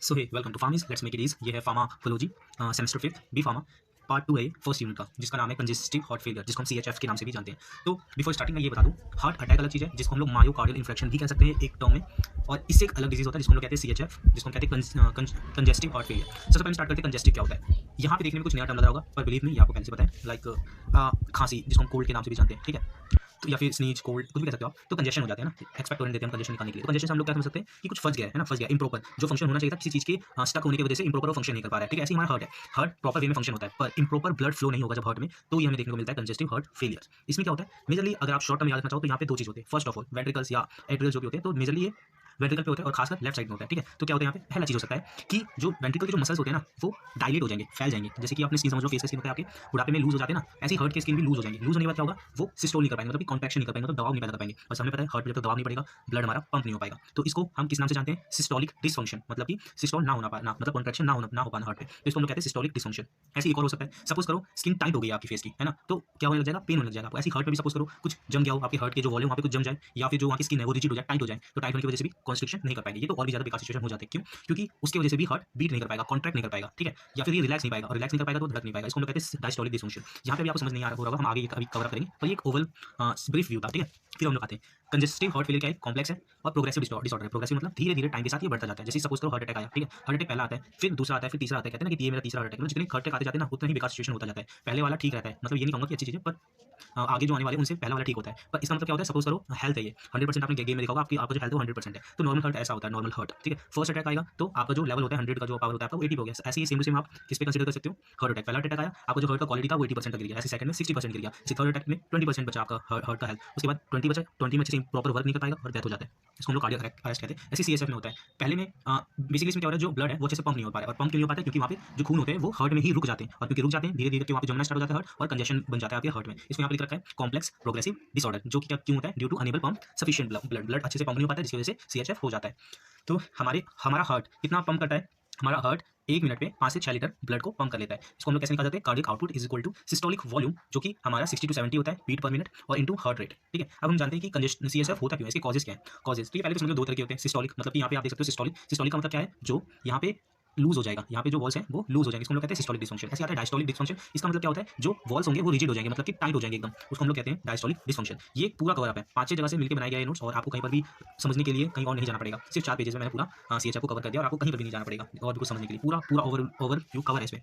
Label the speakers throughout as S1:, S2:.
S1: So hey welcome to Pharmis let's make it easy. ये है pharmacology semester 5 B pharma part 2 है first unit का, जिसका नाम है कंजेस्टिव हार्ट फेलियर, जिसको हम CHF के नाम से भी जानते हैं। तो बिफोर स्टार्टिंग मैं ये बता दूं, हार्ट अटैक अलग चीज़ है जिसको हम लोग मायोकार्डियल इन्फेक्शन भी कह सकते हैं एक टर्म में, और इससे एक अलग डिजीज होता है जिसको हम लोग कहते हैं CHF, जिसको हम कहते हैं कंजेस्टिव हार्ट फेलियर। सबसे पहले स्टार्ट करते हैं कंजेस्टिव क्या होता है। यहाँ पे देखने में कुछ नया टर्म लग रहा होगा, पर बिलीव में ये आपको पहले से पता है। लाइक खांसी, जिसको हम कोल्ड के नाम से भी जानते हैं, ठीक है, तो या फिर स्नीज कोल्ड कुछ भी कह सकते हो आप। तो कंजेशन हो जाता है ना, एक्सपेक्टोरेंट देते हैं हम कंजेशन निकालने के लिए। तो कंजेशन से हम लोग क्या समझ सकते हैं कि कुछ फंस गया है ना, फंस गया इम्प्रॉपर, जो फंक्शन होना चाहिए था किसी चीज़ के स्टक होने की वजह से इम्प्रॉपर वो फंक्शन नहीं कर पा रहा है, ठीक है। ऐसे ही हमारा हार्ट है, हार्ट प्रॉपर वे में फंक्शन होता है पर इम्प्रॉपर ब्लड फ्लो नहीं होगा जब हार्ट में, तो ये हमें देखने को मिलता है कंजेस्टिव हार्ट फेलियर। इसमें क्या होता है मेजरली, अगर आप शॉर्ट टर्म याद रखना चाहो तो यहाँ पे दो चीज़ होते हैं। फर्स्ट ऑफ ऑल वेंट्रिकल्स या एट्रियल्स जो भी होते हैं, तो मेजरली ये वेंट्रिकल पे होते हैं और खासकर लेफ्ट साइड में होता है, ठीक है। तो क्या होता है यहाँ पे पहला चीज़ हो सकता है कि जो वेंट्रिकल के जो मसल्स होते हैं ना, वो डायलेट हो जाएंगे, फैल जाएंगे। जैसे कि आपने स्किन समझ लो, फेस की स्किन होता है आपके बुढ़ापे में लूज हो जाते हैं ना, ऐसी हार्ट की स्किन भी लूज हो जाएंगे। लूज होने के बाद क्या होगा, वो सिस्टोल नहीं कर पाएंगे, मतलब कि कॉन्ट्रैक्शन नहीं कर पाएंगे, मतलब दबाव नहीं पैदा कर पाएंगे। और हमें पता है हार्ट में जब तक दबाव नहीं पड़ेगा ब्लड हमारा पंप नहीं हो पाएगा। तो इसको हम किस नाम से जानते हैं, सिस्टोलिक डिसफंक्शन, मतलब कि सिस्टोल ना होना पाना, मतलब कॉन्ट्रैक्शन ना हो पाना हार्ट पे, तो इसको हम लोग कहते हैं सिस्टोलिक डिसफंक्शन। ऐसे एक और हो सकता है, सपोज करो स्किन टाइट हो गई आपकी फेस की, है ना, तो क्या होने लग जाएगा, पेन होने लग जाएगा आपको। ऐसी हार्ट में भी सपोज करो कुछ जम गया हो, आपके हार्ट के जो वॉल्यूम वहाँ पे कुछ जम जाए, या फिर जो वहाँ की स्किन है वो रिजिड हो जाए, टाइट हो जाए, तो टाइट होने की वजह से भी कॉन्स्ट्रिक्शन नहीं कर पाएंगे। ये तो और भी ज़्यादा बेकार सिचुएशन हो जाते हैं। क्यों? क्योंकि उसकी वजह से भी हार्ट बीट नहीं कर पाएगा, कॉन्ट्रैक्ट नहीं कर पाएगा, ठीक है, या फिर ये रिलैक्स नहीं पाएगा, और रिलैक्स नहीं कर पाएगा तो धड़क नहीं पाएगा। इसको हम लोग कहते हैं डायस्टोलिक डिसफंक्शन। यहाँ पे भी आपको समझ नहीं आ रहा होगा, हम आगे ये अभी कवर अप करेंगे, पर ये एक ओवल ब्रीफ व्यू था, ठीक है। फिर हम लोग आते हैं कंजेस्टिव हार्ट फेलियर क्या है, कॉम्प्लेक्स है और प्रोग्रेसिव डिसऑर्डर है। प्रोग्रेसिव मतलब धीरे धीरे टाइम के साथ ये बढ़ता जाता है। जैसे सपोज करो हार्ट अटैक आया, ठीक है, हार्ट अटैक पहला आता है, फिर दूसरा आता है, फिर तीसरा आता है। कहते हैं ना कि ये मेरा तीसरा हार्ट अटैक, मतलब जितने हार्ट अटैक आते जाते हैं ना, उतना ही बेकार सिचुएशन होता जाता है। पहले वाला ठीक रहता है, मतलब ये नहीं कहूँगा कि अच्छी चीज़ है, पर आगे जो आने वाले उनसे पहला वाला ठीक होता है। पर इसका मतलब क्या होता है, सपोज करो हेल्थ है ये 100%, आपने गेम में देखा होगा, आपका जो हेल्थ है 100% है, तो नॉर्मल हार्ट ऐसा होता है, नॉर्मल हार्ट, ठीक है। फर्स्ट अटैक आएगा तो आपका जो लेवल होता है 100 का, जो पावर होता है आपका, वो 80 हो गया। ऐसे ही सेम टू सेम आप किस पे कंसीडर कर सकते हो, हार्ट अटैक। पहला अटैक आया, आपका जो हार्ट का क्वालिटी था वो 80% तक गिर गया, ऐसे सेकंड में 60% गिर गया, ऐसे थर्ड अटैक में 20% बचा आपका हार्ट का हेल्थ, उसके बाद 20 बचा, 20 में अच्छे से प्रॉपर वर्क नहीं कर पाएगा और डेथ हो जाता है। इसको हम लोग कार्डियक अरेस्ट कहते हैं। ऐसे CSF में होता है। पहले में बेसिकली इसमें क्या हो रहा है, जो ब्लड है वो अच्छे से पंप नहीं हो पा रहा है, और पंप क्यों नहीं हो पाता है, क्योंकि वहाँ पे जो खून होते हैं वो हार्ट में ही रुक जाते हैं, और क्योंकि रुक जाते हैं धीरे धीरे वहाँ पे जमना स्टार्ट हो जाता है हार्ट, और कंजेशन बन जाता है आपके हार्ट में। इसको यहाँ पे लिख रखा है कॉम्प्लेक्स प्रोग्रेसिव डिसऑर्डर, जो कि क्या क्यों होता है, due to unable pump sufficient blood अच्छे से पंप नहीं हो पाता है, जिसकी वजह से CHF हो जाता है। तो हमारा हार्ट कितना पंप करता है, हमारा हार्ट 1 मिनट में 5 से 6 लीटर ब्लड को पंप कर लेता है। इसको हम लोग कैसे निकाल सकते हैं, cardiac output is equal to systolic volume, जो कि हमारा 60 to 70 होता है बीट पर मिनट, और इनटू हार्ट रेट, ठीक है। अब हम जानते हैं कि कंजेशन CSF होता क्यों है, इसके कॉजेज क्या है। कॉजेज तो ये पहले तो समझो दो तरह के होते हैं। सिस्टोलिक मतलब कि यहाँ पे आप देख सकते हो सिस्टोलिक का मतलब क्या है, जो यहाँ पे लूज हो जाएगा, यहाँ पे जो वॉल्स हैं वो लूज हो जाएंगे, इसको हम लोग कहते हैं सिस्टोलिक डिसफंक्शन। ऐसे आता है डायस्टोलिक डिसफंक्शन। इसका मतलब क्या होता है, जो वॉल्स होंगे वो रिजिड हो जाएंगे, मतलब कि टाइट हो जाएंगे एकदम, उसको हम लोग कहते हैं डायस्टोलिक डिसफंक्शन। ये पूरा कवर अप है, 5-6 जगह से मिलकर बनाया गया ये नोट्स, और आपको कहीं पर भी समझने के लिए कहीं और नहीं जाना पड़ेगा। सिर्फ 4 पेजेस में मैंने पूरा CHF को कवर कर दिया, और आपको कहीं पर भी नहीं जाना पड़ेगा और कुछ समझने के लिए। पूरा ओवरव्यू कवर है इसमें।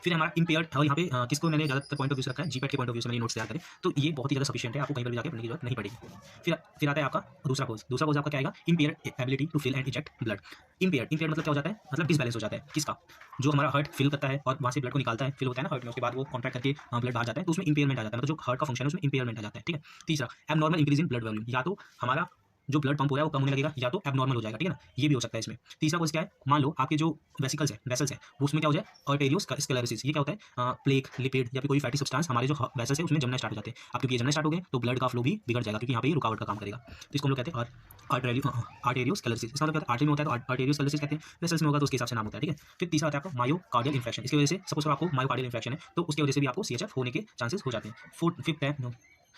S1: फिर हमारा इम्पेयर्ड, और यहाँ पे किसको मैंने ज़्यादातर पॉइंट ऑफ व्यू से रखा है, जीपैट के पॉइंट ऑफ व्यू से मैंने नोट्स तैयार करें, तो ये बहुत ही ज़्यादा सफिशिएंट है, आपको कहीं पर भी जाकर पढ़ने की जरूरत नहीं पड़ेगी। फिर आता है आपका दूसरा कोर्स आपका क्या आएगा, impaired ability to fill and eject blood. Impaired मतलब क्या हो जाता है, मतलब डिसबैलेंस हो जाता है किसका, जो हमारा हार्ट फिल करता है और वहाँ से ब्लड को निकालता है, फिल होता है ना हार्ट में, उसके बाद वो कॉन्ट्रैक्ट करके ब्लड बाहर जाता है, तो उसमें इम्पेयरमेंट आ जाता है, मतलब जो हार्ट का फंक्शन है उसमें इम्पेयरमेंट आ जाता है, ठीक है। तीसरा abnormal increase in blood volume, या तो हमारा जो ब्लड पंप हो रहा है वो कम होने लगेगा, या तो एबनॉर्मल हो जाएगा, ठीक है ना, ये भी हो सकता है इसमें। तीसरा कोर्स क्या है, मान लो आपके जो वेसल्स है वो उसमें क्या हो जाए, आर्टेरियोस्क्लेरोसिस। ये क्या होता है, प्लेक लिपिड या फिर कोई फैटी सब्सटेंस हमारे जो वेसल्स है उसमें जमना स्टार्ट हो जाते हैं। अब क्योंकि ये जमना स्टार्ट हो गए तो ब्लड का फ्लो भी बिगड़ जाएगा, क्योंकि यहाँ पे ये रुकावट का काम करेगा। तो इसको हम लोग कहते हैं आर्टेरियोस्क्लेरोसिस। इसका मतलब आर्टरी में होता है तो आर्टेरियोस्क्लेरोसिस कहते हैं, वेसल्स में होगा तो उसके हिसाब से नाम होता है, ठीक है। फिर तीसरा आता है आपका मायोकार्डियल इन्फेक्शन। इसकी वजह से सपोज करो आपको मायोकार्डियल इन्फेक्शन है, तो उसकी वजह से भी आपको CHF होने के चांसेस हो जाते हैं। फिफ्थ है,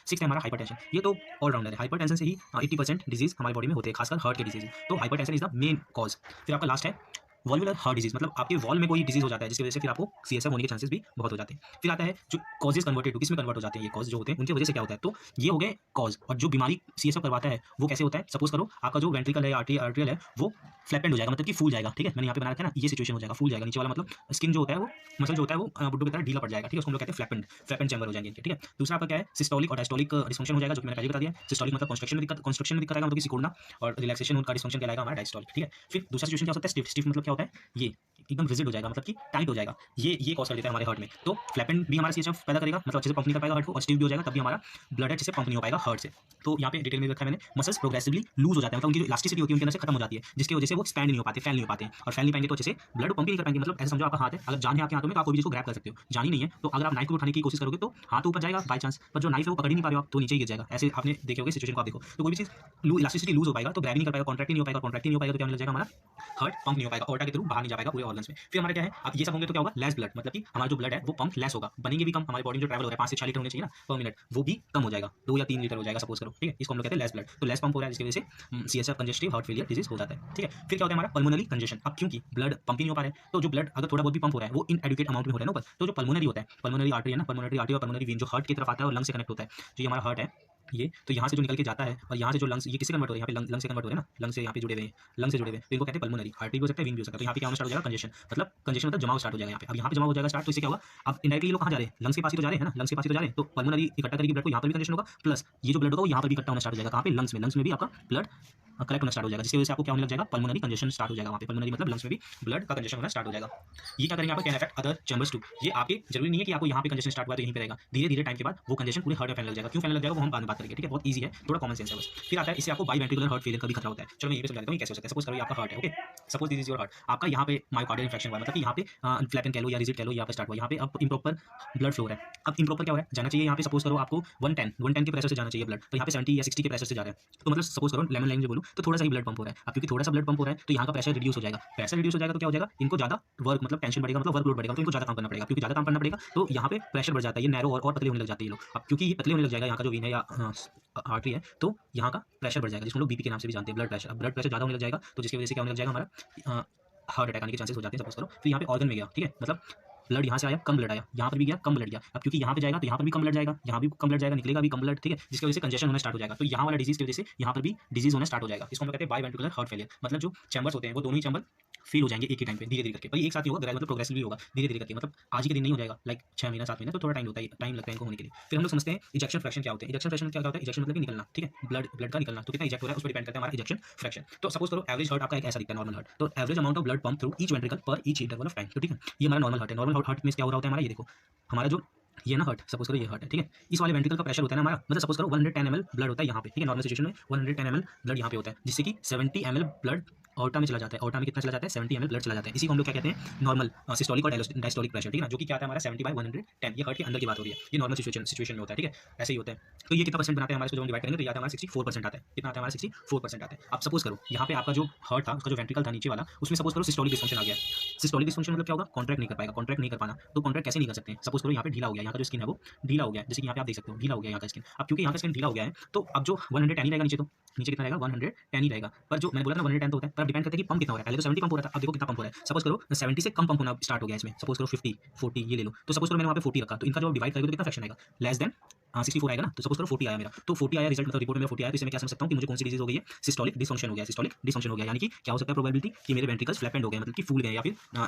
S1: सिक्स है हमारा हाइपरटेंशन। ये तो ऑलराउंडर है, हाइपरटेंशन से ही 80% डिजीज हमारी बॉडी में होते हैं, खासकर हार्ट के डिजीज। तो hypertension is the main cause. फिर आपका लास्ट है वॉल्वुलर हार्ट डिजीज, मतलब आपके वॉल में कोई डिजीज हो जाता है, जिसकी वजह से फिर आपको CSF होने के चांसेस भी बहुत हो जाते हैं। फिर आता है जो कॉजेज कन्वर्टेड टू, किसमें कन्वर्ट हो जाते हैं ये कॉज जो होते हैं, उनकी वजह से क्या होता है। तो ये हो गए कॉज, और जो बीमारी CSF करवाता है वो कैसे होता है, सपोज करो आपका जो वेंट्रिकल है, आर्टरियल है, वो फ्लैपेंड हो जाएगा, मतलब कि फूल जाएगा, ठीक है। मैंने यहाँ पे बना रखा है ना, ये सिचुएशन हो जाएगा, फूल जाएगा नीचे वाला, मतलब स्किन जो होता है वो मसल जो होता है वो बुड्ढों की तरह ढीला पड़ जाएगा, ठीक है। उसको हम लोग कहते हैं फ्लैपेंड चैम्बर हो जाएंगे, ठीक है। दूसरा आपका क्या है, सिस्टोलिक और डायस्टोलिक डिसफंक्शन हो जाएगा, जो कि मैंने पहले बता दिया। सिस्टोलिक मतलब कंस्ट्रक्शन में दिक्कत आएगा, मतलब कि सिकुड़ना, और रिलैक्सेशन का डिसफंक्शन कहलाएगा हमारा डायस्टोलिक, ठीक है। फिर दूसरा सिचुएशन क्या होता है, स्टिफ मतलब क्या होता है, ये एकदम रिजिड हो जाएगा, मतलब कि टाइट हो जाएगा, ये कॉज कर देता है हमारे हार्ट में। तो फ्लैपेंड भी हमारा CHF पैदा करेगा, मतलब अच्छे से पंप नहीं कर पाएगा हार्ट को, और स्टिफ भी हो जाएगा, तब भी हमारा ब्लड अच्छे से पंप नहीं हो पाएगा हार्ट से। तो यहाँ पे डिटेल में रखा है मैंने, मसल्स प्रोग्रेसिवली लूज हो जाते हैं, मतलब उनकी जो इलास्टिसिटी होती है उनके अंदर से खत्म हो जाती है, जिसकी वजह से वो एक्सपैंड नहीं हो पाते, फैल नहीं हो पाते, और फैल नहीं पाएंगे तो अच्छे से ब्लड पंप ही नहीं कर पाएंगे। मतलब ऐसे समझो आपका हाथ है, अगर जान है आपके हाथों में तो आप कोई भी चीज़ को ग्रैब कर सकते हो, जान ही नहीं है तो अगर आप नाइफ को उठाने की कोशिश करोगे तो हाथ ऊपर जाएगा बाई चांस, पर जो नाइफ है वो पकड़ ही नहीं पा रहे हो आप, तो नीचे गिर जाएगा। ऐसे आपने देखे होंगे सिचुएशन को, आप देखो तो कोई भी चीज़ इलास्टिसिटी लूज हो पाएगा तो ग्रैब नहीं कर पाएगा, कॉन्ट्रैक्ट नहीं हो पाएगा, कॉन्ट्रैक्ट नहीं हो पाएगा तो क्या होने लग जाएगा, हमारा हार्ट पंप नहीं हो पाएगा, ऑर्टा के थ्रू बाहर नहीं जा पाएगा पूरे ऑर्गन ऑर्गन्स में। फिर हमारा क्या है, अब ये सब होंगे तो क्या होगा, लेस ब्लड, मतलब कि हमारा जो ब्लड है वो पंप लेस होगा, बनेंगे भी कम, हमारी बॉडी में जो ट्रैवल हो रहा है 5 से 6 लीटर होने चाहिए ना पर मिनट, वो भी कम हो जाएगा, 2 या 3 लीटर हो जाएगा सपोज करो, ठीक है। इसको हम लोग कहते हैं लेस ब्लड, तो लेस पंप हो रहा है जिसकी वजह से CHF congestive heart failure disease हो जाता है, ठीक है। फिर क्या होता है हमारा पल्मोनरी कंजेशन, अब क्योंकि ब्लड पंप ही नहीं हो पा रहा है, तो जो ब्लड अगर थोड़ा बहुत भी पंप हो रहा है वो इनएडुकेट अमाउंट में हो रहा है ना ऊपर, तो जो पल्मोनरी होता है, पल्मोनरी आर्टरी है ना, पल्मोनरी आर्टरी और पल्मोनरी वेन जो हार्ट की तरफ आता है और लंग से कनेक्ट होता है, जो ये हमारा हार्ट है ये, तो यहाँ से जो निकल के जाता है और यहाँ से जो लंग्स, ये किससे कन्वर्ट हो रहे हैं, यहाँ पे लंग से कन्वर्ट हो रहे हैं ना, लंग से यहाँ पे जुड़े हुए हैं, लंग से जुड़े हुए हैं, तो इनको कहते हैं पल्मोनरी, आर्टरी भी हो सकता है, वेन भी हो सकता है। तो यहाँ पे क्या होना स्टार्ट हो जाएगा, कंजेशन मतलब जमाव स्टार्ट हो जाएगा यहाँ पे। अब यहाँ पे जमाव हो जाएगा स्टार्ट, तो इससे क्या होगा, अब इनडायरेक्टली ये लोग कहाँ जा रहे हैं, लंग्स के पास ही तो जा रहे हैं ना, लंग्स के पास ही तो जा रहे हैं, तो पल्मोनरी इकट्ठा करेगी ब्लड को, यहाँ पर भी कंजेशन होगा, प्लस ये जो ब्लड होगा वो यहाँ पर भी इकट्ठा होना स्टार्ट हो जाएगा, कहाँ पे, लंग्स में भी आपका ब्लड कलेक्ट होना स्टार्ट हो जाएगा, जिसकी वजह से आपको क्या होने लग जाएगा, पल्मोनरी कंजेशन स्टार्ट हो जाएगा वहाँ पे, पल्मोनरी मतलब लंग्स में भी ब्लड का कंजेशन होना स्टार्ट हो जाएगा। ये क्या करेंगे, आपको can affect other chambers too, ये आपके जरूरी नहीं है कि आपको यहाँ पे कंजेशन स्टार्ट हुआ तो यहीं पे रहेगा, धीरे धीरे टाइम के बाद वो कंजेशन पूरे हार्ट में फैलने लग जाएगा, क्यों फैलने लग जाएगा वो हम बाद में बात करेंगे, ठीक है, बहुत ईजी है, थोड़ा कॉमन सेंस है बस। फिर आता है इससे आपको बाईवेंट्रिकुलर हार्ट फेलियर का भी खतरा होता है। चलो मैं ये भी समझा देता हूँ कैसे हो सकता है। सपोज करो ये आपका हार्ट है, okay, suppose this is your heart, आपका यहाँ पे मायोकार्डियल इन्फेक्शन हुआ, मतलब कि यहाँ पे फ्लैपेन कह लो या रिजिड कह लो, यहाँ पे स्टार्ट हुआ, यहाँ पे अब इम्प्रॉपर ब्लड फ्लो हो रहा है। अब इम्प्रॉपर क्या हो रहा है, जाना चाहिए यहाँ पे सपोज करो आपको 110 के प्रेशर से जाना चाहिए ब्लड, तो यहाँ पे 70 या 60 के प्रेशर से जा रहा है, तो मतलब सपोज करो लेमन लाइन जो बोलूँ तो थोड़ा सा ही ब्लड पंप हो रहा है। अब क्योंकि थोड़ा सा ब्लड पंप हो रहा है तो यहाँ का प्रेशर रिड्यूस हो जाएगा, प्रेशर रिड्यूस हो जाएगा तो क्या हो जाएगा, इनको ज्यादा वर्क मतलब टेंशन बढ़ेगा, मतलब वर्कलोड बढ़ेगा, तो इनको ज्यादा काम करना पड़ेगा, क्योंकि ज्यादा काम करना पड़ेगा तो यहाँ पे प्रेशर बढ़ जाता है, ये नैरो और पतले होने लग जाते हैं ये लोग। अब क्योंकि ये पतले होने लग जाएगा यहाँ का जो वेन है या आर्टरी है, तो यहाँ का प्रेशर बढ़ जाएगा, जिसको लोग बीपी के नाम से भी जानते हैं, ब्लड प्रेशर। अब ब्लड प्रेशर ज्यादा होने लग जाएगा तो जिसकी वजह से क्या होने लग जाएगा, हमारा हार्ट अटैक आने के चांसेस हो जाते हैं सपोज करो। फिर यहाँ पे ऑर्गन में गया, ठीक है, मतलब ब्लड यहाँ से आया कम ब्लड आया, यहाँ पर भी गया कम ब्लड गया, अब क्योंकि यहाँ पे जाएगा तो यहाँ पर भी कम ब्लड जाएगा, यहाँ भी कम ब्लड जाएगा, निकलेगा भी कम ब्लड, ठीक है, जिसकी वजह से कंजेशन होना स्टार्ट हो जाएगा। तो यहाँ वाला डिजीज की वजह से यहाँ पर भी डिजीज होना स्टार्ट हो जाएगा। इसको हम कहते हैं बाईवेंट्रिकुलर हार्ट फेलियर, मतलब जो चैम्बर्स होते हैं वो दोनों ही चैम्बर फील हो जाएंगे एक ही टाइम पे, धीरे धीरे करके, भाई एक साथ ही होगा, मतलब प्रोग्रेसिवली होगा, धीरे धीरे करके, मतलब आज ही के दिन नहीं हो जाएगा, लाइक 6 महीना 7 महीना, तो थोड़ा टाइम होता है, टाइम लगता है इनको होने के लिए। फिर हम लोग समझते हैं इजेक्शन फ्रैक्शन क्या होता है। इजेक्शन फ्रैक्शन क्या होता है, इजेक्शन मतलब कि निकलना, ठीक है, ब्लड का निकलना, तो कितना इजेक्ट हो रहा है उस पर डिपेंड करता है हमारा इजेक्शन फ्रैक्शन। तो सपोज करो एवरेज हार्ट आपका एक ऐसा दिखता है नॉर्मल हार्ट, तो average amount of blood pump through each ventricle पर ईच इंटरवल ऑफ टाइम, तो ठीक है, ये हमारा नॉर्मल हार्ट है। नॉर्मल हार्ट में क्या हो रहा होता है हमारा, ये देखो हमारा जो ये ना हार्ट, सपोज करो ये हार्ट है, ठीक है, इस वाले वेंट्रिकल का प्रेशर होता है ना हमारा, मतलब सपोज करो 110 ml ब्लड होता है यहाँ पे, ठीक है, नॉर्मल सिचुएशन में 110 ml ब्लड यहाँ पे होता है, जिससे कि 70 ml ब्लड ऑर्टा में चला जाता है। ऑर्टा में कितना चला जाता है, 70 ml ब्लड चला जाता है। इसी को हम लोग क्या कहते हैं, नॉर्मल सिस्टोलिक और डायस्टोलिक प्रेशर, ठीक है ना, जो कि क्या आता है हमारा 70/110, ये हार्ट के अंदर की बात हो रही है, ये नॉर्मल सिचुएशन में होता है, ठीक है, ऐसे ही होता है। तो ये कितना परसेंट बनाते हैं हमारे, जब हम डिवाइड करेंगे तो ये आता है हमारा 64% आता है, कितना आता है हमारा 64% आता है। अब सपोज करो यहाँ पे आपका जो हार्ट था, उसका जो वेंट्रिकल था नीचे वाला, उसमें सपोज करो सिस्टोलिक डिस्फंक्शन आ गया। सिस्टोलिक डिस्फंक्शन मतलब क्या होगा, कॉन्ट्रैक्ट नहीं कर पाएगा, कॉन्ट्रैक्ट नहीं कर पाना, तो कॉन्ट्रैक्ट कैसे नहीं कर सकते हैं, सपोज करो यहाँ पे ढीला हो गया, यहाँ का जो स्किन है वो ढीला हो गया, जैसे कि यहाँ पे आप देख सकते हो ढीला हो गया यहाँ का स्किन। अब क्योंकि यहाँ का स्किन ढीला हो गया है तो अब जो 110 ही रहेगा नीचे, तो नीचे कितना रहेगा 110 ही रहेगा, पर जो मैंने बोला था 110 तो होता है, पर डिपेंड करता है कि पंप कितना हो रहा है। पहले तो 70 पंप हो रहा था, अब देखो कितना पंप हो रहा है, सपोज करो 70 से कम पंप होना स्टार्ट हो गया इसमें, सपोज करो 50 40 ये ले लो, तो सपोज करो मैंने वहाँ पे 40 रखा, तो इनका जो डिवाइड करेंगे तो कितना फ्रैक्शन आएगा, लेस देन 64 आएगा ना, तो सपोज करो 40 आया मेरा, तो 40 आया रिजल्ट, मतलब रिपोर्ट में मेरा 40 आया, तो इससे मैं क्या समझ सकता हूँ कि मुझे कौन सी डिजीज हो गई है, सिस्टोलिक डिसफंक्शन हो गया, सिस्टोलिक डिसफंक्शन हो गया, यानी कि क्या हो सकता है प्रोबेबिलिटी कि मेरे वेंट्रिकल्स फ्लैपेंड हो गए, मतलब कि फूल गए या फिर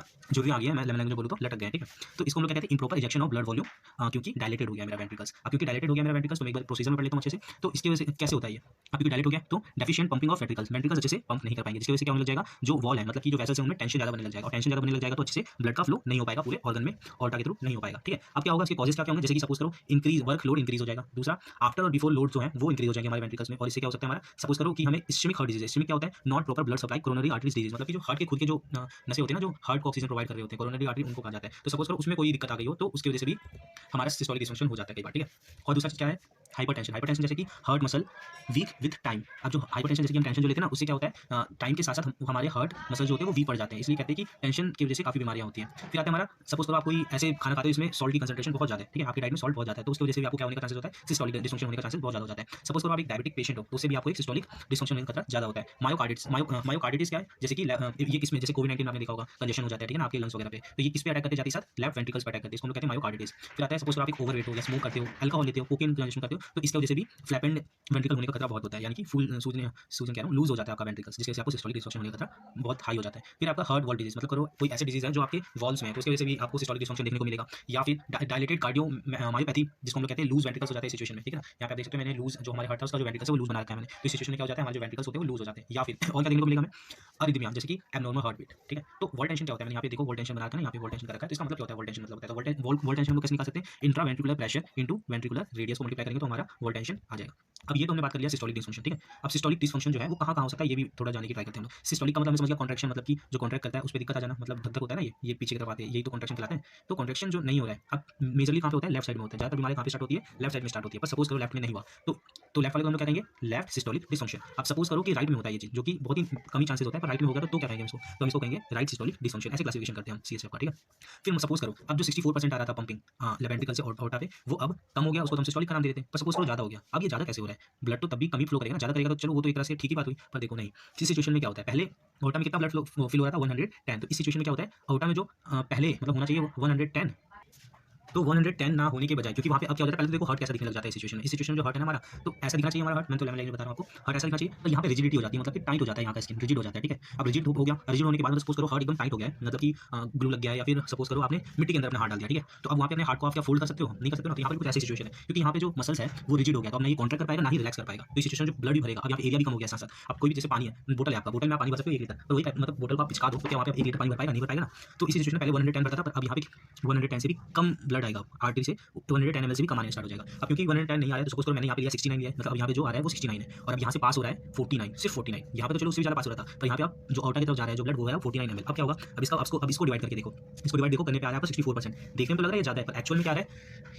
S1: जो भी आ गया, मैं लेमन लैंग्वेज में बोलूँ तो लटक गए, ठीक है। तो इसको हम लोग कहते हैं improper ejection of blood volume, क्योंकि डायलेटेड हो गया मेरा वेंट्रिकल्स। अब क्योंकि डायलेटेड हो गया मेरा वेंट्रिकल्स, तो मैं एक बार प्रोसीजर में पढ़ लेता हूँ अच्छे से। तो इसकी वजह से कैसे होता है ये, अब क्योंकि डायलेट हो गया तो deficient pumping of ventricles, ventricles अच्छे से पंप नहीं कर पाएंगे, जिसकी वजह से क्या होने लग जाएगा, जो वॉल है मतलब कि जो वेसल्स हैं उनमें टेंशन ज्यादा बनने लग जाएगा, और टेंशन ज्यादा बनने लग जाएगा तो अच्छे से ब्लड का फ्लो नहीं हो पाएगा पूरे ऑर्गन में, ऑर्टा के थ्रू नहीं हो पाएगा, ठीक है। अब क्या होगा, इसके कॉजेस क्या होंगे, जैसे कि सपोज करो इंक्रीज वर्क लोड इंक्रीज हो जाएगा, दूसरा आफ्टर और बिफोर लोड जो है वो इंक्रीज हो जाएंगे हमारे वेंट्रिकल्स में, और इससे क्या हो सकता है हमारा, सपोज करो कि हमें इस्केमिक हार्ट डिजीज, इस्केमिक क्या होता है, not proper blood supply coronary arteries disease, मतलब कि जो हार्ट के खुद के जो नसें होते हैं ना, जो हार्ट को ऑक्सीजन प्रोवाइड कर रहे होते हैं, कोरोनरी आर्टरी उनको कहा जाता है। तो सपोज करो उसमें कोई दिक्कत आ गई हो तो उसकी वजह से भी हमारा सिस्टोलिक डिसफंक्शन हो जाता है कई बार, ठीक है। और दूसरा चीज क्या है, हाइपरटेंशन, हाइपरटेंशन जैसे कि heart muscle week with time. अब जो हाइपरटेंशन जैसे कि हम टेंशन जो लेते हैं ना, उससे क्या होता है, टाइम के साथ साथ हमारे हार्ट मसल जो होते हैं वो वीक पड़ जाते हैं, इसलिए कहते हैं कि टेंशन की वजह से काफी बीमारियां होती हैं। फिर आता है हमारा, सपोज करो आप कोई ऐसे खाना खाते हो इसमें सॉल्ट की कंसंट्रेशन बहुत ज्यादा है, ठीक है, आपकी डाइट में सॉल्ट बहुत ज्यादा है, तो उसकी वजह से भी आपको क्या होने का चांसेस होता है, सिस्टोलिक डिसफंक्शन होने का चांसेस बहुत ज्यादा हो जाता है। सपोज करो आप एक डायबिटिक पेशेंट हो तो उससे भी आपको एक सिस्टोलिक डिसफंक्शन होने का खतरा ज्यादा होता है। मायोकार्डिटिस क्या है, जैसे कि ये किसमें, जैसे कोविड-19 आपने देखा होगा, कंजेशन हो जाता है, ठीक है ना, आपके लंग्स वगैरह पे, तो ये किस पे अटैक करते जाती है, साथ लेफ्ट वेंट्रिकल्स पे अटैक करते हैं, इसको हम लोग कहते हैं मायोकार्डिटिस। फिर आता है सपोज करो आप एक ओवरवेट हो या स्मोक करते हो, अल्कोहल लेते हो, कोकेन कंज्यूम करते हो, तो इसकी वजह से भी फ्लैपेंड वेंट्रिकल होने का खतरा बहुत होता है, यानी कि फुल सूजन क्या लूज हो जाता है आपका वेंट्रिकल्स, जिसकी वजह से आपको सिस्टोलिक डिसफंक्शन होने का खतरा बहुत हाई हो जाता है। फिर आपका हार्ट वॉल डिजीज, मतलब करो कोई ऐसी डिजीज है जो आपके वॉल्स में है, तो उसकी वजह से भी आपको सिस्टोलिक डिसफंक्शन देखने को मिलेगा। या फिर डायलेटेड कार्डियो मायोपैथी, जिसको हम लोग कहते हैं लूज वेंट्रिकल्स हो जाते हैं सिचुएशन में, ठीक है ना, यहाँ पे आप देख सकते हो मैंने लूज जो हमारे हार्ट है उसका जो वेंट्रिकल्स है वो लूज बना रखा है मैंने, तो इस सिचुएशन में क्या हो जाता है, हमारे जो वेंट्रिकल्स होते हैं वो लूज हो जाते हैं। या फिर और क्या देखने को मिलेगा हमें, अरिथमिया, जैसे कि एब्नॉर्मल हार्ट बीट, ठीक है। तो वोल्ट टेंशन क्या होता है, मैंने यहाँ पे देखो वोल्ट टेंशन बना रखा है ना, यहाँ पे वोल्ट टेंशन कर रखा है, तो इसका मतलब क्या होता है, वोल्ट टेंशन मतलब होता है, वोल्ट टेंशन हम लोग कैसे निकाल सकते सकते हैं intra ventricular pressure into ventricular radius को मल्टीप्लाई करेंगे तो हमारा वोल्ट टेंशन आ जाएगा। अब ये तो हमने बात कर लिया सिस्टोलिक डिस्फंक्शन, ठीक है। अब सिस्टोलिक डिस्फंक्शन जो है वो कहाँ हो सकता है ये भी थोड़ा जानने की ट्राई करते हैं हम लोग। सिस्टोलिक का मतलब समझ गया कॉन्ट्रैक्शन, मतलब कि जो कॉन्ट्रैक्ट करता है उस पर दिक्कत आ जाना, मतलब धक धक होता है ना, ये पीछे की तरफ आते हैं, यही तो कॉन्ट्रैक्शन कहलाते हैं। तो कॉन्ट्रैक्शन जो नहीं हो रहा है अब मेजरली कहाँ पे होता है, लेफ्ट साइड में होता है। ज़्यादातर बीमारी कहाँ पे स्टार्ट होती है, लेफ्ट साइड में स्टार्ट होती है। पर सपोज करो लेफ्ट में नहीं हुआ तो लेफ्ट वाले को हम लोग क्या कहेंगे, लेफ्ट सिस्टोलिक डिस्फंक्शन। अब सपोज करो कि राइट में होता है ये चीज़, जो कि बहुत ही कम ही चांसेस होता है, पर राइट में होगा तो क्या कहेंगे इसको, तो हम इसको कहेंगे राइट सिस्टोलिक डिस्फंक्शन। ऐसे क्लासिफिकेशन करते हैं हम सीएचएफ का, ठीक है। फिर सपोज करो अब जो 64% आ रहा था पंपिंग वेंट्रिकल से आउट पे, वो अब कम हो गया, उसको हम सिस्टोलिक का नाम दे देते हैं। पर सपोज करो ज़्यादा हो गया, अब ये ज़्यादा कैसे हो रहा है, ब्लड तो तब भी कमी फ्लो करेगा ना, ज़्यादा करेगा तो चलो वो तो एक तरह से ठीक ही बात हुई, पर देखो नहीं, किसी सिचुएशन में क्या होता है, पहले आउटा में कितना ब्लड फ्लो फिल हो रहा था 110, तो इस सिचुएशन में क्या होता है, आउटा में जो पहले मतलब होना चाहिए 110, तो 110 ना होने के बजाय, क्योंकि वहाँ पे अब क्या होता है, पहले तो देखो हार्ट कैसा दिखने लग जाता है इस सिचुएशन में। इस सिचुएशन में जो हार्ट है ना हमारा, तो ऐसा दिखना चाहिए हमारा हार्ट, मैं तो लेमन बता रहा हूँ आपको, हार्ट ऐसा दिखना चाहिए, तो यहाँ पे रिजिडिटी हो जाती है, मतलब कि टाइट हो जाता है, यहाँ का स्किन रिजिड हो जाता है, ठीक है। अब रिजिड हो गया, रिजिड होने के बाद सपोज करो हार्ट एकदम टाइट हो गया है, मतलब कि ग्लू लग गया है, या फिर सपोज करो आपने मिट्टी के अंदर अपना हार्ट डाल दिया, ठीक है। तो अब वहाँ पे अपने हार्ट को आप क्या फोल्ड कर सकते हो, नहीं कर सकते हो। तो यहाँ पर कुछ ऐसी सिचुएशन है, क्योंकि यहाँ पे जो मसल्स है वो रिजिड हो गया, तो अब नहीं कॉन्ट्रैक्ट कर पाएगा ना ही रिलैक्स कर पाएगा, तो इस सिचुएशन जो ब्लड भी भरेगा। अब यहाँ पे एरिया भी कम हो गया साथ साथ। अब कोई भी जैसे पानी है, बोतल है आपका, बोतल में आप पानी भर सकते हो 1 लीटर, तो वही मतलब बोतल को आप पिचका दो तो क्या वहाँ पे 1 लीटर पानी भर पाएगा, नहीं भर पाएगा ना। तो इस सिचुएशन में पहले 110 भरता था, पर अब यहाँ पे 110 से भी कम ब्लड आएगा आर्टरी से, 110 ml से भी कम आने स्टार्ट हो जाएगा। अब क्योंकि 110 नहीं आया तो सपोज करो मैंने यहाँ पे लिया 69 लिया, मतलब अब यहाँ पे जो आ रहा है वो 69 है, और अब यहाँ से पास हो रहा है 49, सिर्फ 49। यहाँ पे तो चलो उससे भी ज़्यादा पास हो रहा था, पर यहाँ पे आप जो आउटर की तरफ जा रहा है जो ब्लड वो है 49 ml। अब क्या होगा, अब इसको डिवाइड करके देखो, इसको डिवाइड देखो करने पे आ रहा है आपको 64%। देखने में तो लग रहा है ज़्यादा है, पर एक्चुअल में क्या है,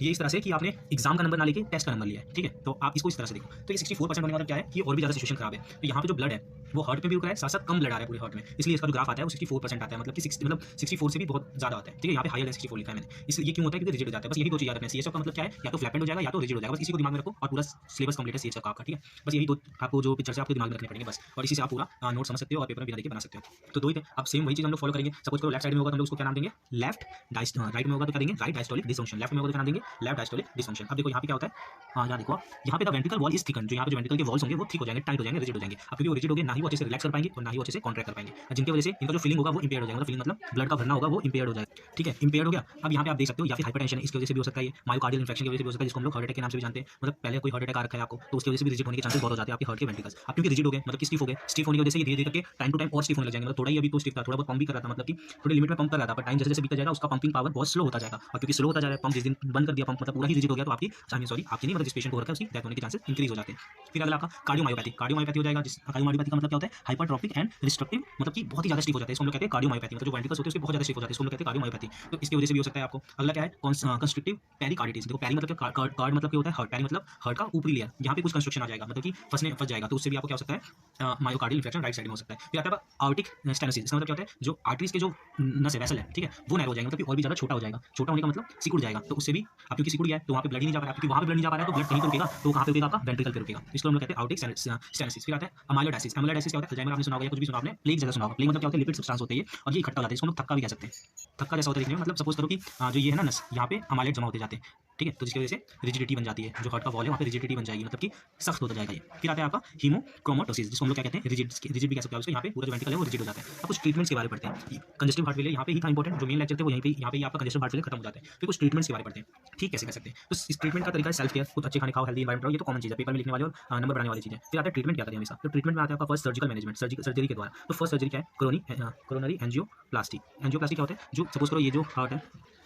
S1: ये इस तरह से कि आपने एग्जाम का नंबर ना लेके टेस्ट का नंबर लिया है, ठीक है। तो आप इसको इस तरह से देखो, तो ये 64% होने का मतलब क्या है कि और भी ज़्यादा सिचुएशन खराब है। तो यहाँ पे जो ब्लड है वो हार्ट में भी रुक रहा है, साथ साथ कम ब्लड आ रहा है पूरे हार्ट में, इसलिए इसका जो ग्राफ आता है वो 64% आता है, मतलब कि 64 से भी बहुत ज़्यादा आता है, ठीक है। यहाँ पे हायर 64 लिखा है मैंने, इसलिए ये क्यों होता है, क्योंकि रिजिड हो जाता है। बस यही दो चीज़ याद रखना है, सीएचएफ का मतलब क्या है, या तो फ्लैपेंड हो जाएगा या तो रिजिड हो जाएगा, बस इसी को दिमाग में रखो और पूरा सिलेबस कंप्लीट है सीएचएफ का आपका, ठीक है। बस यही दो आपको जो पिक्चर से आपको दिमाग में रखने पड़ेंगे बस, और इसी से आप पूरा नोट समझ सकते हो और पेपर में बिना देखे बना सकते हो। तो दो ही थे, अब सेम वही चीज़ हम लोग फॉलो करेंगे। सपोज करो लेफ्ट साइड में होगा तो हम लोग उसको क्या नाम देंगे, लेफ्ट राइट में होगा तो क्या देंगे, राइट डायस्टोलिक डिस्फंक्शन। लेफ्ट में होगा तो क्या नाम देंगे, लेफ्ट डायस्टोलिक डिस्फंक्शन। अब देखो यहाँ पे क्या होता है, हाँ यहाँ देखो, यहाँ पे the ventricle wall is thicken, जो यहाँ पे जो वेंट्रिकल के वॉल्स होंगे वो थिक हो जाएंगे, टाइट हो जाएंगे, रिजिड हो जाएंगे। अब क्योंकि वो रिजिड हो गए, ना ही वो अच्छे से रिलैक्स कर पाएंगे और ना ही वो अच्छे से कॉन्ट्रैक्ट कर पाएंगे, जिनकी वजह से इनका जो फीलिंग होगा वो इंपेयर्ड हो जाएगा। फीलिंग मतलब ब्लड का भरना होगा वो इंपेयर्ड हो जाएगा, ठीक है, इंपेयर्ड हो गया। अब यहाँ पे आप देख सकते हो या फिर हाइपरटेंशन इसकी वजह से भी हो सकता है, ये मायोकार्डियल इन्फेक्शन की वजह से भी हो सकता है, जिसको हम लोग हार्ट अटैक के नाम से भी जानते हैं। मतलब पहले कोई हार्ट अटैक आ रखा है आपको, तो उसकी वजह से भी रिजिड होने के चांसेस बहुत हो जाते हैं आपके हार्ट के वेंट्रिकल्स। अब क्योंकि रिजिड हो गए मतलब कि स्टिफ हो गए, स्टिफ होने की वजह से ये धीरे धीरे करके टाइम टू टाइम और स्टिफ होने लग जाएंगे। मतलब थोड़ा ही अभी तो स्टिफ था, थोड़ा बहुत पंप भी कर रहा था, मतलब कि थोड़ी लिमिट में पंप कर रहा था, पर टाइम जैसे जैसे बीतता जाएगा उसका पंपिंग पावर बहुत स्लो होता जाएगा, और क्योंकि स्लो होता जा रहा है पंप, जिस दिन बंद कर दिया पंप मतलब पूरा ही रिजिड हो गया, तो आपकी आपकी नहीं मतलब जिस पेशेंट को हो रखा है उसकी डेथ होने के चांसेस इंक्रीज हो जाते हैं। फिर अगला आपका कार्डियोमायोपैथी। कार्डियोमायोपैथी हो जाएगा, जिस कार्डियोमायोपैथी का मतलब क्या होता है, हाइपरट्रॉफिक एंड रिस्ट्रिक्टिव, मतलब कि बहुत ही ज्यादा स्टिफ हो जाता है, इसको हम लोग कहते हैं कार्डियोमायोपैथी। मतलब जो वेंट्रिकल्स होते हैं उसके बहुत ज्यादा स्टिफ हो जाते हैं, इसको हम लोग कहते हैं कार्डियोमायोपैथी। तो इसकी वजह से भी हो सकता है आपको। अगला क्या है, कंस्ट्रिक्टिव पेरिकार्डिटिस। देखो पेरी मतलब क्या, कार्ड मतलब क्या होता है, हार्ट, पेरी मतलब हार्ट का ऊपरी लेयर, यहाँ पे कुछ कंस्ट्रक्शन आ जाएगा, मतलब कि फंस जाएगा, तो उससे भी आपको क्या हो सकता है, मायोकार्डियल इन्फेक्शन राइट साइड में हो सकता है। फिर आता है आर्टिक स्टेनोसिस। इसका मतलब क्या होता है, जो आर्टरीज के जो नस है, वेसल है, ठीक है, वो नैरो हो जाएगा, मतलब कि और भी ज्यादा छोटा हो जाएगा। छोटा होने का मतलब सिकुड़ जाएगा, तो उससे भी अब क्योंकि सिकुड़ गया है तो वहाँ पे ब्लड ही नहीं जा पा रहा है, क्योंकि वहाँ पे ब्लड नहीं जा पा रहा है तो ब्लड कहीं तो रुकेगा, तो कहाँ पे रुकेगा, आपका वेंट्रिकल पे रुकेगा। इसको हम लोग कहते हैं आर्टिक स्टेनोसिस। फिर आता है अमाइलोइडाइसिस। अमाइलोइडाइसिस क्या होता है, अल्जाइमर आपने सुना होगा या कुछ भी सुना आपने, प्लेग जैसा सुना होगा। प्लेग मतलब क्या होता है, लिपिड सब्सटेंस होते हैं और ये इकट्ठा हो जाते हैं, इसको हम लोग थक्का भी कह सकते हैं। थक्का जैसा होता है दिखने में, मतलब सपोज करो कि जो ये है ना नस, यहाँ पे अमाइलेट जमा होते जाते हैं, ठीक है, तो जिसकी वजह से रिजिडिटी बन जाती है, जो हार्ट का वॉल है वहाँ पे रिजिडिटी बन जाएगी, मतलब कि सख्त होता जाएगा ये। फिर आता है आपका हीमोक्रोमेटोसिस, जिसको हम लोग क्या कहते हैं, रिजिड भी कह सकते हैं, यहाँ पे पूरा जो वेंट्रिकल है वो रिजिड हो जाता है। अब कुछ ट्रीटमेंट्स के बारे में पढ़ते हैं। कंजेस्टिव हार्ट फेलियर यहाँ पे ही था इंपॉर्टेंट, जो मेन लेक्चर थे वो यहाँ पे आपका कंजेस्टिव हार्ट फेलियर खत्म हो जाता है। फिर कुछ ट्रीटमेंट्स के बारे में पढ़ते हैं, ठीक कैसे कर सकते हैं। तो इस ट्रीटमेंट का तरीका है सेल्फ केयर, खुद अच्छे खाने खाओ, हेल्दी एनवायरनमेंट रहो, ये तो कॉमन चीज़ है, पेपर में लिखने वाली और नंबर बनाने वाली चीज़ है। फिर आता है ट्रीटमेंट क्या करें हमेशा, तो ट्रीटमेंट में आता है आपका फर्स्ट सर्जिकल मैनेजमेंट, सर्जरी के द्वारा। तो फर्स्ट सर्जरी क्या है, कोरोनरी एंजियोप्लास्टी। एंजियोप्लास्टी क्या होता है, जो सपोज करो ये जो हार्ट है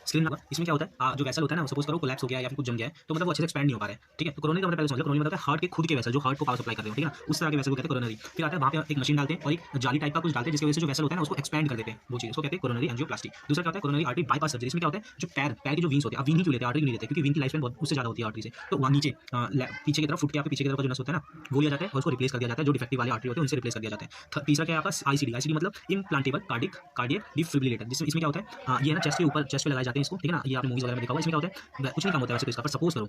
S1: स्क्रीन होगा, इसमें क्या होता है, जो वेसल होता है ना, सपोज करो कोलैप्स हो गया या फिर कुछ जम गया है, तो मतलब वो अच्छे से एक्सपैंड नहीं हो पा रहा है, ठीक है। तो कोरोनरी का मतलब पहले समझ लो, कोरोनरी मतलब हार्ट के खुद के वेसल, जो हार्ट को पावर सप्लाई कर रहे हो, ठीक है ना, उस तरह के वेसल को कहते हैं कोरोनरी। फिर आता है वहाँ पे एक मशीन डालते हैं और एक जाली टाइप का कुछ डालते हैं, जिसकी वजह से जो वेसल होता है ना उसको एक्सपैंड कर देते हैं, वो चीज़ उसको कहते हैं कोरोनरी एंजियोप्लास्टी। दूसरा क्या होता है, कोरोनरी आर्टरी बाईपास सर्जरी। इसमें क्या होता है, जो पैर के जो वीन्स होते हैं, अब वीन ही क्यों लेते हैं, आर्टरी नहीं लेते, क्योंकि वीन की लाइफ स्पैन बहुत उससे ज़्यादा होती है आर्टरी से, तो वहाँ नीचे पीछे की तरफ फुट के आपके पीछे की तरफ जो नस होता है ना वो लिया जाता है और उसको रिप्लेस कर दिया जाता है, जो डिफेक्टिव वाले आर्टरी होते हैं उनसे रिप्लेस कर दिया जाता है। तीसरा क्या है आपका आईसीडी मतलब इम्प्लांटेबल कार्डियक डिफिब्रिलेटर, जिसमें इसमें क्या होता है, ये ना चेस्ट के ऊपर, चेस्ट पे लगाए जाते हैं इसको, ठीक है ना, ये आपने मूवीज वगैरह में देखा होगा। इसमें क्या होता है, कुछ नहीं काम होता है वैसे तो इसका, पर सपोज करो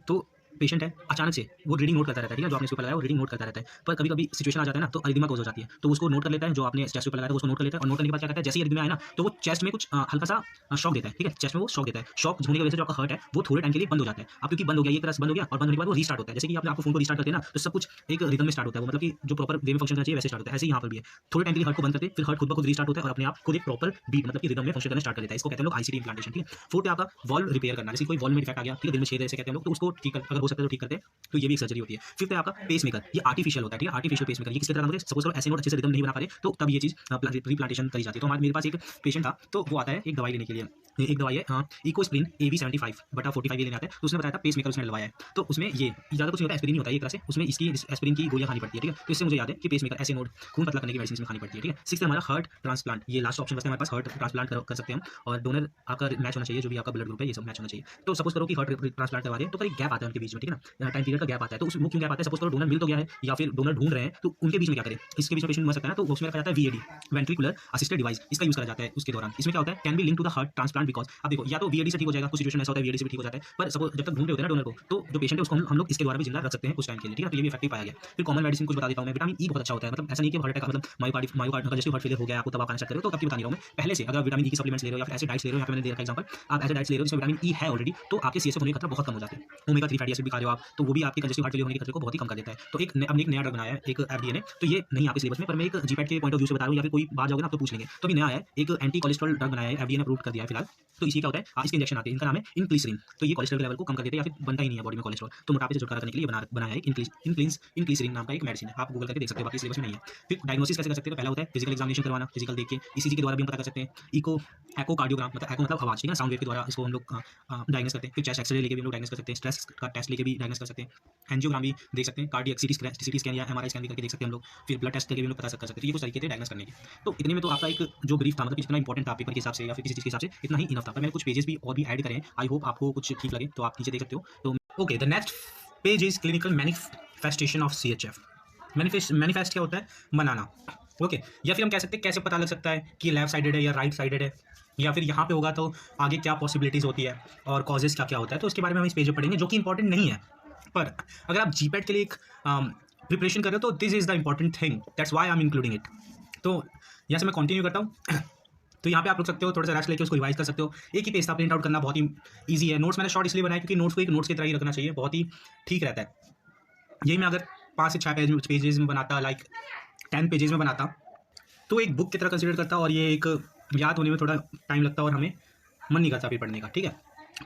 S1: तो पेशेंट है, अचानक से वो रीडिंग नोट करता रहता है, ठीक है, जो आपने इसके ऊपर लगाया वो रीडिंग नोट करता रहता है, पर कभी कभी सिचुएशन आ जाता है ना तो अरिदमा कोज हो जाती है, तो उसको नोट कर लेता है, जो आपने चेस्ट पे लगाया था उसको नोट कर लेता है, और नोट करने के बाद क्या करता है, जैसे ही अरिदमा आए ना तो वो चेस्ट में कुछ हल्का सा शॉक देता है, ठीक है, चेस्ट में वो शॉक देता है। शॉक होने की वजह से जो आपका हार्ट है वो थोड़े टाइम के लिए बंद हो जाता है। अब क्योंकि बंद हो गया, ये तरह से बंद हो गया, और बंद होने के बाद वो रीस्टार्ट होता है, जैसे कि आपने आपको फोन को रीस्टार्ट करते हैं ना तो सब कुछ एक रिदम में स्टार्ट होता है, मतलब कि जो प्रॉपर वे में फंक्शन करना चाहिए वैसे स्टार्ट होता है। ऐसे ही यहाँ पर भी है, थोड़े टाइम के लिए हार्ट को बंद करते हैं, फिर हार्ट खुद ब खुद रीस्टार्ट होता है और अपने आप खुद एक प्रॉपर बीट मतलब कि रिदम में फंक्शन करना स्टार्ट कर देता है। इसको कहते हैं लोग आईसीडी इम्प्लांटेशन, ठीक है। फोर्थ आपका वॉल्व रिपेयर करना, जैसे कोई वॉल्व में डिफेक्ट आ गया, ठीक है, दिल में छेद है, ऐसे कहते हैं लोग, तो उसको ठीक कर, अगर अगर हो सकता है तो ठीक करते हैं, तो ये भी एक सर्जरी होती है। फिफ्थ है आपका पेस मेकर, ये आर्टिफिशियल होता है, ठीक है, आर्टिफिशियल पेस मेकर। ये किसके तरह काम करते हैं, सपोज करो ऐसे नोट अच्छे से रिदम नहीं बना पा रहे, तो तब ये चीज़ रिप्लांटेशन करी जाती है। तो हमारे मेरे पास एक पेशेंट था, तो वो आता है एक दवाई लेने के लिए, एक दवाई है इकोस्प्रिन AV75/45 ये लेने आता है। तो उसने बताया था पेस मेकर उसने डलवाया है, तो उसमें ये ज़्यादा कुछ नहीं होता, एस्पिरिन ही होता है एक तरह से, उसमें इसकी एस्पिरिन की गोलियां खानी पड़ती है, ठीक है। तो इससे मुझे याद है कि पेस मेकर ऐसे नोड खून पतला करने की मेडिसिन में खानी पड़ती है, ठीक है। सिक्स्थ हमारा हार्ट ट्रांसप्लांट, ये लास्ट ऑप्शन बचता है हमारे पास, हार्ट ट्रांसप्लांट कर सकते हैं हम, और डोनर आपका मैच होना चाहिए, जो भी आपका ब्लड ग्रुप है ये सब मैच होना चाहिए। तो सपोज करो कि हार्ट ट्रांसप्लांट करवा रहे हैं, तो पर एक गैप आता है उनके बीच में, ठीक है ना, टाइम पीरियड का गैप आता है। तो वो क्यों गैप आता है, सपोज करो डोनर मिल तो गया है या फिर डोनर ढूंढ रहे हैं, तो उनके बीच में क्या करें, इसके बीच में पेशेंट मर सकता है ना, तो उसमें रखा जाता है VAD, वेंट्रिकुलर असिस्टेड डिवाइस, इसका यूज करा जाता है उसके दौरान। इसमें क्या होता है, can be link to the heart transplant because, अब देखो या तो VAD से ठीक हो जाएगा, कुछ सिचुएशन ऐसा होता है VAD से भी ठीक हो जाता है, पर सपोज जब तक ढूंढ रहे होते हैं ना डोनर को, तो जो पेशेंट है उसको हम लोग इसके द्वारा भी जिंदा रख सकते हैं कुछ टाइम के लिए, ठीक है। तो ये भी इफेक्टिव पाया गया। फिर कॉमन मेडिसिन कुछ बता देता हूं मैं, विटामिन E बहुत अच्छा होता है, मतलब ऐसा नहीं कि हार्ट अटैक मतलब मायोकार्ड कंजेस्टिव हार्ट फेलियर हो गया आपको तब आप खाना स्टार्ट करो, तो तब की बता नहीं रहा हूं मैं, पहले से अगर विटामिन E की सप्लीमेंट्स ले रहे हो या फिर ऐसे डाइट्स ले रहे हो, यहाँ पे मैंने दे रखा एग्जांपल, आप ऐसे डाइट्स ले रहे हो जिसमें विटामिन E है ऑलरेडी, तो आपके CSF होने का खतरा बहुत कम हो जाता है। ओमेगा 3 फैटी एसिड भी खा रहे हो आप, तो वो भी आपके कंजेस्टिव हार्ट फेलियर होने के खतरे को बहुत ही कम कर देता है। तो अब एक नया ड्रग बनाया है एक FDA ने, तो ये नहीं आपके सिलेबस में, पर मैं एक जीपैट के पॉइंट ऑफ व्यू से बता रहा हूँ, या फिर कोई बात जाओगे ना आप तो पूछ लेंगे। तो अभी नया है एक एंटी कोलेस्ट्रॉल ड्रग बनाया है, FDA ने अप्रूव कर दिया है फिलहाल। तो इसी क्या होता है, इसके इंजेक्शन आते हैं, इनका नाम है इनक्लिसरिन। तो ये कोलेस्ट्रॉल के लेवल को कम कर देते हैं, या फिर बनता ही नहीं है बॉडी में कोलेस्ट्रॉल, तो मोटापे से छुटकारा करने के लिए बनाया है इनक्लिसरिन नाम का एक मेडिसिन है, आप गूगल करके देख सकते हो, बाकी सिलेबस में नहीं है। फिर डायग्नोसिस कैसे कर सकते हैं, तो पहला होता है फिजिकल एग्जामिनेशन करवाना, फिजिकल देख के, ECG के द्वारा भी हम पता कर सकते हैं, एकोकार्डियोग्राम मतलब एको मतलब आवाज, ठीक है, साउंड वेव के द्वारा इसको हम लोग डायग्नोस करते हैं। फिर चेस्ट एक्सरे लेके भी हम लोग डायग्नोस कर सकते हैं, स्ट्रेस का टेस्ट लेके भी डायग्नोस कर सकते हैं, एंजियोग्राम भी देख सकते हैं, कार्डियक सीटी स्कैन या MRI स्कैन भी करके देख सकते हैं हम लोग, फिर ब्लड टेस्ट करके भी हम लोग पता कर सकते हैं। तो ये कुछ तरीके थे डायग्नोस करने के। तो इतने में तो आपका एक जो ब्रीफ था, मतलब जितना इंपॉर्टेंट था पेपर के हिसाब से या फिर किसी चीज़ के हिसाब से, इतना ही इनफ था, पर मैंने कुछ पेजेस भी और भी ऐड करे हैं, आई होप आपको कुछ ठीक लगे, तो आप नीचे देख सकते हो। तो okay, the next page is clinical manifestation of CHF। Manifest क्या होता है, बनाना, ओके। या फिर हम कह सकते हैं कैसे पता लग सकता है कि लेफ्ट साइडेड है या राइट साइडेड है, या फिर यहाँ पे होगा तो आगे क्या पॉसिबिलिटीज़ होती है और कॉजेज क्या क्या होता है, तो उसके बारे में हम इस पेज में पढ़ेंगे, जो कि इंपॉर्टेंट नहीं है। पर अगर आप जीपैट के लिए एक प्रिपरेशन कर रहे हो तो this is the important thing, that's why I am including it. तो यहाँ से मैं कंटिन्यू करता हूँ। तो यहाँ पे आप रुक सकते हो, थोड़ा सा रेस्ट लेके उसको रिवाइज कर सकते हो। एक ही पेज था, प्रिंट आउट करना बहुत ही ईजी है। नोट्स मैंने शॉर्ट इसलिए बनाया क्योंकि नोट्स को एक नोट्स की तरह ही रखना चाहिए, बहुत ही ठीक रहता है। यही मैं अगर 5 से 6 पेजेस में बनाता, लाइक 10 पेजेस में बनाता, तो एक बुक की तरह कंसिडर करता, और ये एक याद होने में थोड़ा टाइम लगता और हमें मन नहीं करता फिर पढ़ने का, ठीक है।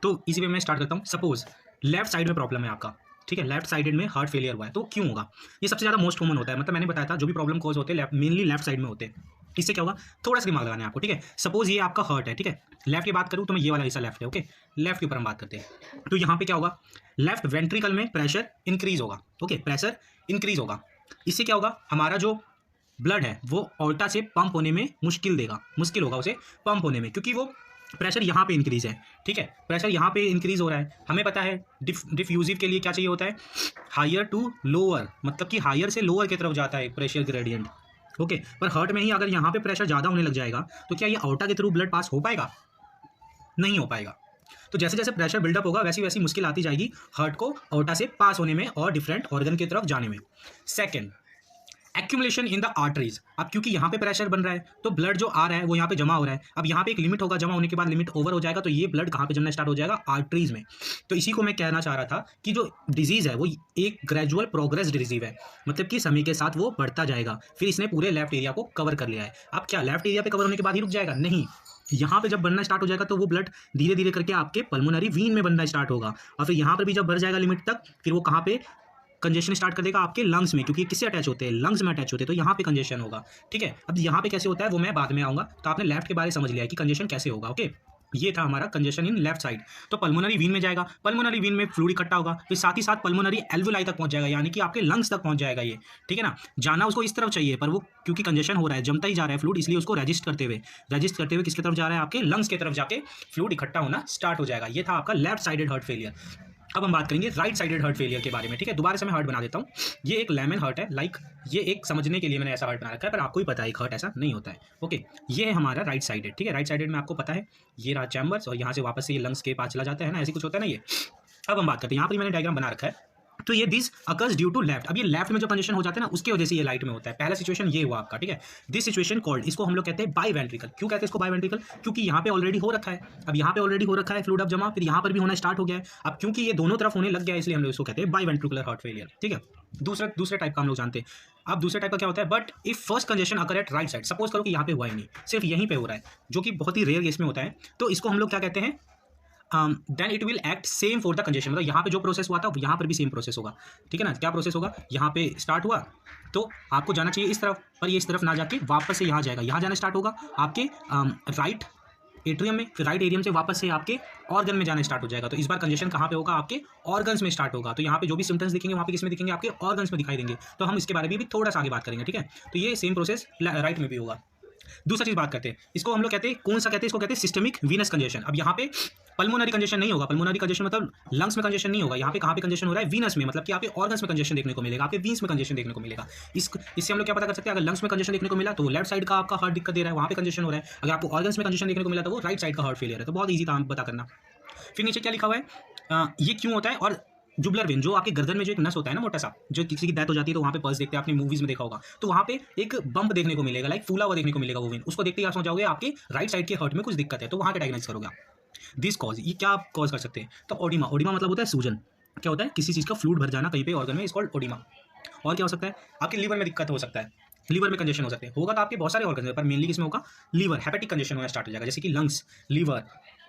S1: तो इसी पे मैं स्टार्ट करता हूँ। सपोज लेफ्ट साइड में प्रॉब्लम है आपका, ठीक है, लेफ्ट साइडेड में हार्ट फेलियर हुआ है, तो क्यों होगा, ये सबसे ज़्यादा मोस्ट कॉमन होता है। मतलब मैंने बताया था जो भी प्रॉब्लम कॉज होते हैं मेनली लेफ्ट साइड में होते हैं। इससे क्या होगा, थोड़ा सा दिमाग लगाना है आपको, ठीक है। सपोज ये आपका हार्ट है, ठीक है, लेफ्ट की बात करूँ तो मैं ये वाला हिस्सा लेफ्ट है, ओके, लेफ्ट के ऊपर हम बात करते हैं। तो यहाँ पे क्या होगा, लेफ्ट वेंट्रिकल में प्रेशर इंक्रीज होगा, ओके, प्रेशर इंक्रीज होगा। इससे क्या होगा, हमारा जो ब्लड है वो ऑर्टा से पंप होने में मुश्किल होगा उसे पंप होने में, क्योंकि वो प्रेशर यहाँ पे इंक्रीज है, ठीक है, प्रेशर यहाँ पे इंक्रीज हो रहा है। हमें पता है डिफ्यूजिव के लिए क्या चाहिए होता है, हायर टू लोअर, मतलब कि हायर से लोअर की तरफ जाता है प्रेशर ग्रेडियंट, ओके। पर हार्ट में ही अगर यहाँ पे प्रेशर ज़्यादा होने लग जाएगा तो क्या ये ऑर्टा के थ्रू ब्लड पास हो पाएगा, नहीं हो पाएगा। तो जैसे जैसे प्रेशर बिल्डअप होगा वैसी वैसी मुश्किल आती जाएगी हार्ट को ऑर्टा से पास होने में और डिफरेंट ऑर्गन की तरफ जाने में। Second, accumulation in the arteries. अब क्योंकि यहाँ पे प्रेशर बन रहा है तो ब्लड जो आ रहा है वो यहाँ पे जमा हो रहा है। अब यहाँ पे एक लिमिट होगा, जमा होने के बाद लिमिट ओवर हो जाएगा तो ये ब्लड कहाँ पे जमना स्टार्ट हो जाएगा, आर्टरीज में। तो इसी को मैं कहना चाह रहा था कि जो डिजीज है वो एक ग्रेजुअल प्रोग्रेस डिजीज है, मतलब कि समय के साथ वो बढ़ता जाएगा। फिर इसने पूरे लेफ्ट एरिया को कवर कर लिया है। अब क्या लेफ्ट एरिया पे कवर होने के बाद ही रुक जाएगा, नहीं, यहाँ पे जब बनना स्टार्ट हो जाएगा तो वो ब्लड धीरे धीरे करके आपके पल्मोनरी वीन में बनना स्टार्ट होगा, और फिर यहाँ पर भी जब बढ़ जाएगा लिमिट तक, फिर वो कहाँ पे कंजेशन स्टार्ट कर देगा, आपके लंग्स में, क्योंकि किससे अटैच होते हैं, लंग्स में अटैच होते हैं, तो यहाँ पे कंजेशन होगा, ठीक है। अब यहाँ पे कैसे होता है वो मैं बाद में आऊँगा। तो आपने लेफ्ट के बारे में समझ लिया है कि कंजेशन कैसे होगा, ओके। ये था हमारा कंजेशन इन लेफ्ट साइड। तो पल्मोनरी वीन में जाएगा, पल्मोनरी वीन में फ्लूइड इकट्ठा होगा, फिर साथ ही साथ पल्मोनरी एल्वुलाई तक पहुंच जाएगा, यानी कि आपके लंग्स तक पहुंच जाएगा ये, ठीक है ना। जाना उसको इस तरफ चाहिए, पर वो क्योंकि कंजेशन हो रहा है, जमता ही जा रहा है फ्लूइड, इसलिए उसको रजिस्ट करते हुए किसकी तरफ जा रहा है, आपके लंग्स की तरफ जाके फ्लूइड इकट्ठा होना स्टार्ट हो जाएगा। ये था आपका लेफ्ट साइडेड हार्ट फेलियर। अब हम बात करेंगे राइट साइडेड हार्ट फेलियर के बारे में, ठीक है। दोबारा से मैं हार्ट बना देता हूँ। ये एक लेमन हार्ट है, लाइक ये एक समझने के लिए मैंने ऐसा हार्ट बना रखा है, पर आपको ही पता है एक हार्ट ऐसा नहीं होता है, ओके। ये है हमारा राइट साइडेड, ठीक है। राइट साइडेड में आपको पता है ये रहा चैम्बर्स, और यहाँ से वापस से ये लंग्स के पास चला जाता है ना, ऐसे कुछ होता है ना ये। अब हम बात करते हैं, यहाँ पर मैंने डायग्राम बना रखा है। तो ये this occurs due to left. अब ये लेफ्ट में जो कंजेशन हो जाता है ना, उसकी वजह से ये राइट में होता है। पहला सिचुएशन ये हुआ आपका, ठीक है। दिस सिचुएशन कॉल्ड, इसको हम लोग कहते हैं बाई वेंट्रिकल। क्यों कहते हैं इसको बाई वेंट्रिकल, क्योंकि यहाँ पे ऑलरेडी हो रखा है। अब यहाँ पे ऑलरेडी हो रखा है फ्लूइड अब जमा, फिर यहाँ पर भी होना स्टार्ट हो गया है। अब क्योंकि ये दोनों तरफ होने लग गया है, इसलिए हम लोग इसको कहते हैं बाई वेंट्रिकुलर हार्ट फेलियर, ठीक है। दूसरे टाइप का हम लोग जानते हैं। अब दूसरे टाइप का क्या होता है, but if first congestion occur at right side, suppose करो कि यहाँ पे हुआ ही नहीं, सिर्फ यहीं पे हो रहा है, जो कि बहुत ही रेयर केस में होता है, तो इसको हम लोग क्या कहते हैं, then it will act same for the congestion, मतलब यहाँ पे जो प्रोसेस हुआ था यहाँ पर भी सेम प्रोसेस होगा, ठीक है ना। क्या प्रोसेस होगा, यहाँ पे स्टार्ट हुआ तो आपको जाना चाहिए इस तरफ, पर ये इस तरफ ना जाके वापस से यहाँ जाएगा, यहाँ जाना स्टार्ट होगा आपके राइट एट्रियम में, फिर राइट एरियम से वापस से आपके ऑर्गन में जाना स्टार्ट हो जाएगा। तो इस बार कंजेशन कहाँ पे होगा, आपके ऑर्गन्स में स्टार्ट होगा। तो यहाँ पे जो भी सिम्टम्स दिखेंगे वहाँ पे किस में दिखेंगे, आपके ऑर्गन्स में दिखाई देंगे। तो हम इसके बारे में भी थोड़ा सा आगे बात करेंगे, ठीक है। तो ये सेम प्रोसेस राइट में भी होगा। दूसरा चीज बात करते हैं, इसको हम लोग कहते हैं, कौन सा कहते हैं, इसको कहते हैं सिस्टमिक वीनस कंजेशन। अब यहाँ पे पल्मोनरी कंजेशन नहीं होगा, पल्मोनरी कंजेशन मतलब लंग्स में कंजेशन नहीं होगा। यहाँ पे कहाँ पे कंजेशन हो रहा है, वीनस में, मतलब कि आपके ऑर्गन्स में कंजेशन देखने को मिलेगा, आपके वीन्स में कंजेशन देखने को मिलेगा। इससे हम लोग क्या पता कर सकते हैं, अगर लंग्स में कंजेशन देखने को मिला तो लेफ्ट साइड का आपका हार्ट दिक्कत दे रहा है, वहाँ पे कंजेशन हो रहा है। अगर आपको ऑर्गन्स में कंजेशन देखने को मिला तो वो राइट साइड का हार्ट फेलियर है। तो बहुत ईजी काम पता करना। फिर नीचे क्या लिखा हुआ है, ये क्यों होता है, और जुबलर वेन, जो आपके गर्दन में जो एक नस होता है ना मोटा सा, जो किसी की डेथ हो जाती है तो वहाँ पे पल्स देखते हैं, आपने मूवीज में देखा होगा, तो वहाँ पे एक बम्प देखने को मिलेगा, लाइक फूला हुआ देखने को मिलेगा वो वेन। उसको देखते ही आप समझ जाओगे आपके राइट साइड के हार्ट में कुछ दिक्कत है, तो वहाँ पे डायग्नोस करोगे आप। दिस कॉज, ये क्या कॉज कर सकते हैं, तो ओडिमा, ओडिमा मतलब होता है सूजन। क्या होता है, किसी चीज़ का फ्लूइड भर जाना कहीं पे ऑर्गन में, इज कॉल्ड ओडिमा। और क्या हो सकता है, आपके लीवर में दिक्कत हो सकता है, लीवर में कंजेशन हो सकते हैं, होगा तो आपके बहुत सारे ऑर्गन है, पर मेनली किसमें होगा, लीवर, हेपेटिक कंजेशन होना स्टार्ट हो जाएगा, जैसे कि lungs, liver,